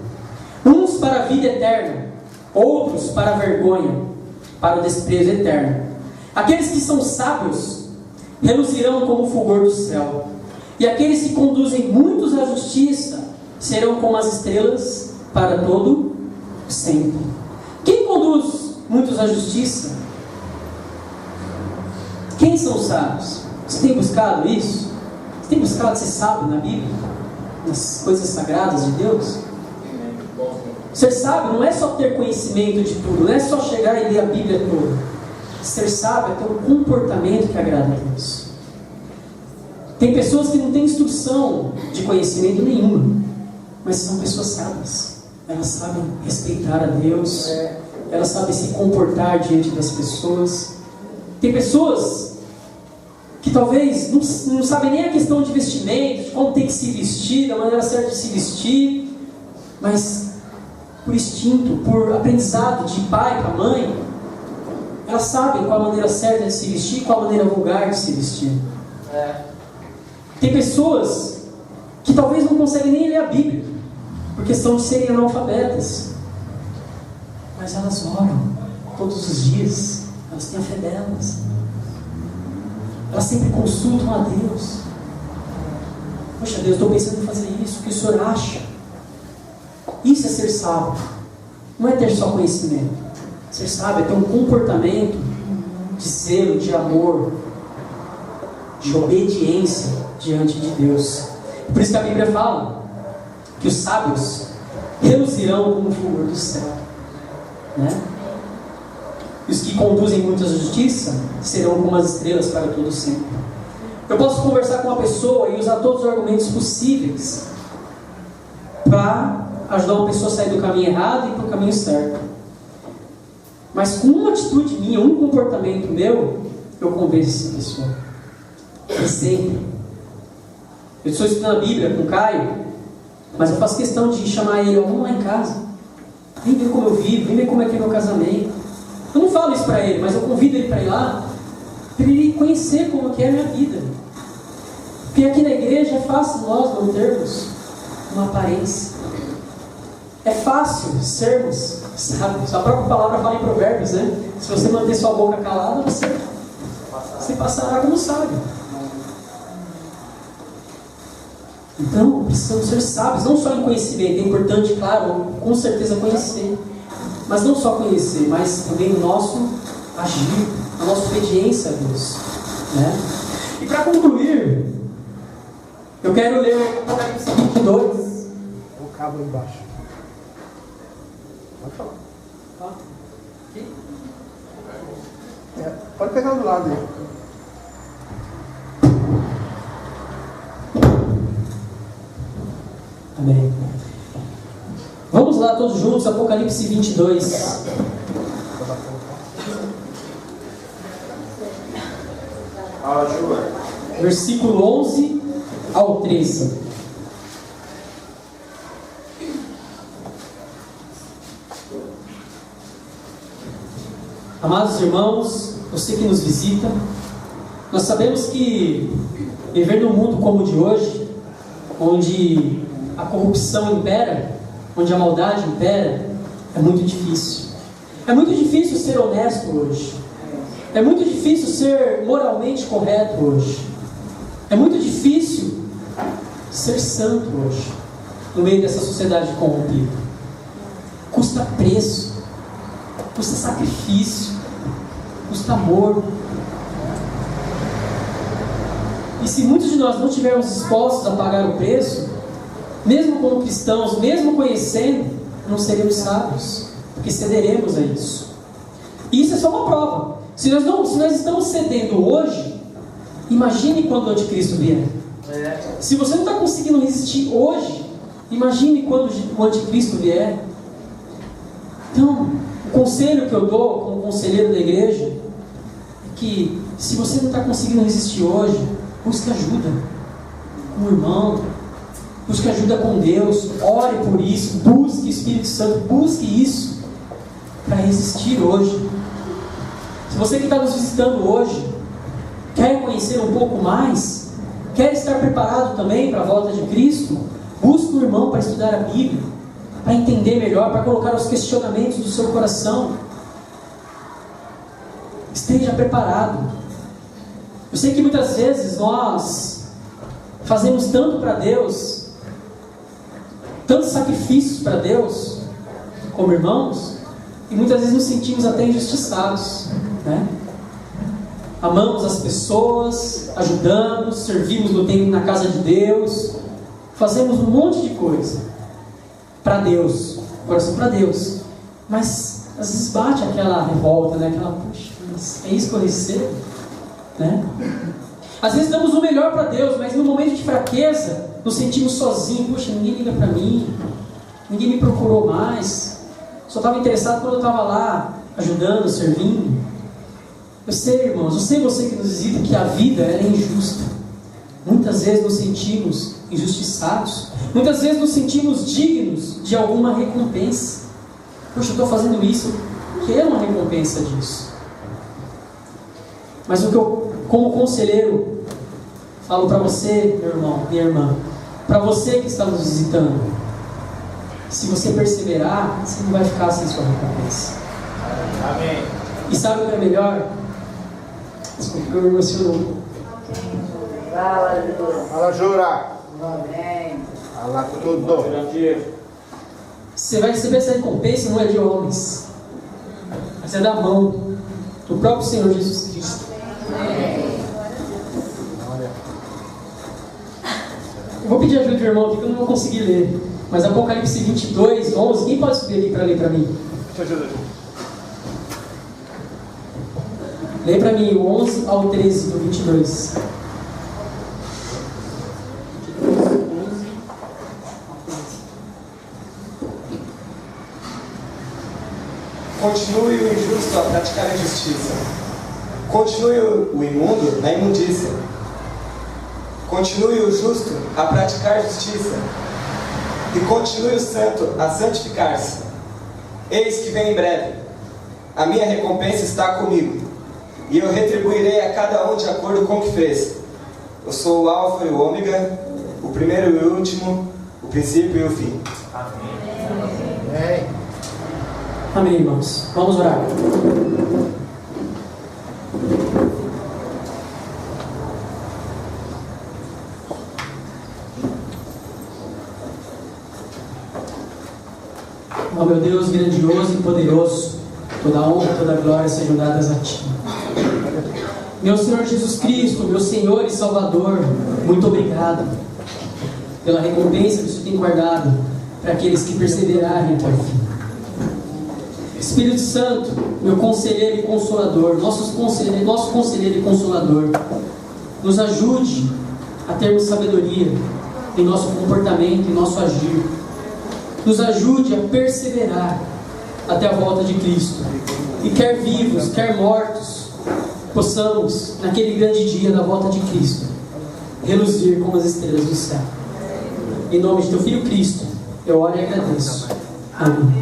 uns para a vida eterna, outros para a vergonha, para o desprezo eterno. Aqueles que são sábios reluzirão como o fulgor do céu, e aqueles que conduzem muitos à justiça serão como as estrelas para todo sempre. Quem conduz muitos à justiça? Quem são os sábios? Você tem buscado isso? Você tem buscado ser sábio na Bíblia? Nas coisas sagradas de Deus? Ser sábio não é só ter conhecimento de tudo, não é só chegar e ler a Bíblia toda. Ser sábio é ter um comportamento que agrada a Deus. Tem pessoas que não têm instrução de conhecimento nenhuma, mas são pessoas sábias. Elas sabem respeitar a Deus, elas sabem se comportar diante das pessoas. Tem pessoas que talvez não sabem nem a questão de vestimento, de como tem que se vestir, da maneira certa de se vestir, mas por instinto, por aprendizado de pai para mãe, elas sabem qual a maneira certa de se vestir, qual a maneira vulgar de se vestir. Tem pessoas que talvez não conseguem nem ler a Bíblia, por questão de serem analfabetas, mas elas oram todos os dias, elas têm a fé delas, elas sempre consultam a Deus. Poxa Deus, estou pensando em fazer isso, o que o Senhor acha? Isso é ser sábio, não é ter só conhecimento. Ser sábio é ter um comportamento de zelo, de amor, de obediência diante de Deus. Por isso que a Bíblia fala que os sábios reluzirão como o fulgor do céu, né? E os que conduzem muita justiça serão como as estrelas para todo sempre. Eu posso conversar com uma pessoa e usar todos os argumentos possíveis para ajudar uma pessoa a sair do caminho errado e para o caminho certo. Mas com uma atitude minha, um comportamento meu, eu convenço essa pessoa. E sempre. Eu estou estudando a Bíblia com o Caio, mas eu faço questão de chamar ele: vamos lá em casa, vem ver como eu vivo, vem ver como é que é meu casamento, Eu não falo isso para ele, mas eu convido ele para ir lá, para ele conhecer como que é a minha vida. Porque aqui na igreja é fácil nós não termos uma aparência. É fácil sermos sábios. A própria palavra fala em Provérbios, né? Se você manter sua boca calada, você passará como sábio. Então, precisamos ser sábios, não só em conhecimento. É importante, claro, com certeza conhecer. Mas não só conhecer, mas também o nosso agir, a nossa obediência a Deus, né? E para concluir, eu quero ler Apocalipse 22. O cabo embaixo. Pode falar. Tá? Aqui? Pode pegar do lado aí. Amém. Vamos lá todos juntos, Apocalipse 22. Versículo 11 ao 13. Amados irmãos, você que nos visita, nós sabemos que viver num mundo como o de hoje, onde a corrupção impera, onde a maldade impera, é muito difícil. É muito difícil ser honesto hoje. É muito difícil ser moralmente correto hoje. É muito difícil ser santo hoje, no meio dessa sociedade corrompida. Custa preço, custa sacrifício, custa amor. E se muitos de nós não estivermos dispostos a pagar o preço, mesmo como cristãos, mesmo conhecendo, não seremos sábios, porque cederemos a isso. E isso é só uma prova. Se nós estamos cedendo hoje, imagine quando o anticristo vier. Se você não está conseguindo resistir hoje, imagine quando o anticristo vier. Então, o conselho que eu dou como conselheiro da igreja é que, se você não está conseguindo resistir hoje, busque ajuda com o irmão, busque ajuda com Deus, ore por isso, busque Espírito Santo, busque isso para resistir hoje. Se você que está nos visitando hoje quer conhecer um pouco mais, quer estar preparado também para a volta de Cristo, busque um irmão para estudar a Bíblia, para entender melhor, para colocar os questionamentos do seu coração. Esteja preparado. Eu sei que muitas vezes nós fazemos tanto para Deus, tantos sacrifícios para Deus, como irmãos, e muitas vezes nos sentimos até injustiçados, né? Amamos as pessoas, ajudamos, servimos no templo na casa de Deus, fazemos um monte de coisa para Deus, coração para Deus, mas às vezes bate aquela revolta, né? Aquela, puxa, mas é isso que eu recebo, né? Às vezes damos o melhor para Deus, mas no momento de fraqueza nos sentimos sozinhos. Puxa, ninguém liga para mim, ninguém me procurou mais, só estava interessado quando eu estava lá ajudando, servindo. Eu sei, irmãos, eu sei, você que nos visita, que a vida é injusta. Muitas vezes nos sentimos injustiçados, muitas vezes nos sentimos dignos de alguma recompensa. Puxa, eu estou fazendo isso, eu quero uma recompensa disso. Mas o que eu, como conselheiro, falo para você, meu irmão, minha irmã, para você que está nos visitando, se você perseverar, você não vai ficar sem sua recompensa. Amém. E sabe o que é melhor? Desculpa, eu me emociono. Fala, Jura. Fala tudo. Você vai receber essa recompensa, não é de homens, mas é da mão do próprio Senhor Jesus Cristo. Eu vou pedir ajuda do irmão aqui que eu não vou conseguir ler, mas Apocalipse 22, 11, quem pode subir aqui para ler para mim? Te ajuda. Lê para mim o 11 ao 13 do 22. Continue o injusto a praticar a injustiça. Continue o imundo na imundícia. Continue o justo a praticar justiça. E continue o santo a santificar-se. Eis que vem em breve. a minha recompensa está comigo, e eu retribuirei a cada um de acordo com o que fez. Eu sou o Alfa e o Ômega, o primeiro e o último, o princípio e o fim. Amém. Amém, irmãos. Vamos orar. Ó meu Deus grandioso e poderoso, toda honra e toda glória sejam dadas a Ti. Meu Senhor Jesus Cristo, meu Senhor e Salvador, muito obrigado pela recompensa que o Senhor tem guardado para aqueles que perseverarem até o fim. Espírito Santo, meu conselheiro e consolador, nosso conselheiro e consolador, nos ajude a termos sabedoria em nosso comportamento, em nosso agir. Nos ajude a perseverar até a volta de Cristo. E quer vivos, quer mortos, possamos, naquele grande dia da volta de Cristo, reluzir como as estrelas do céu. Em nome de Teu Filho Cristo, eu oro e agradeço. Amém.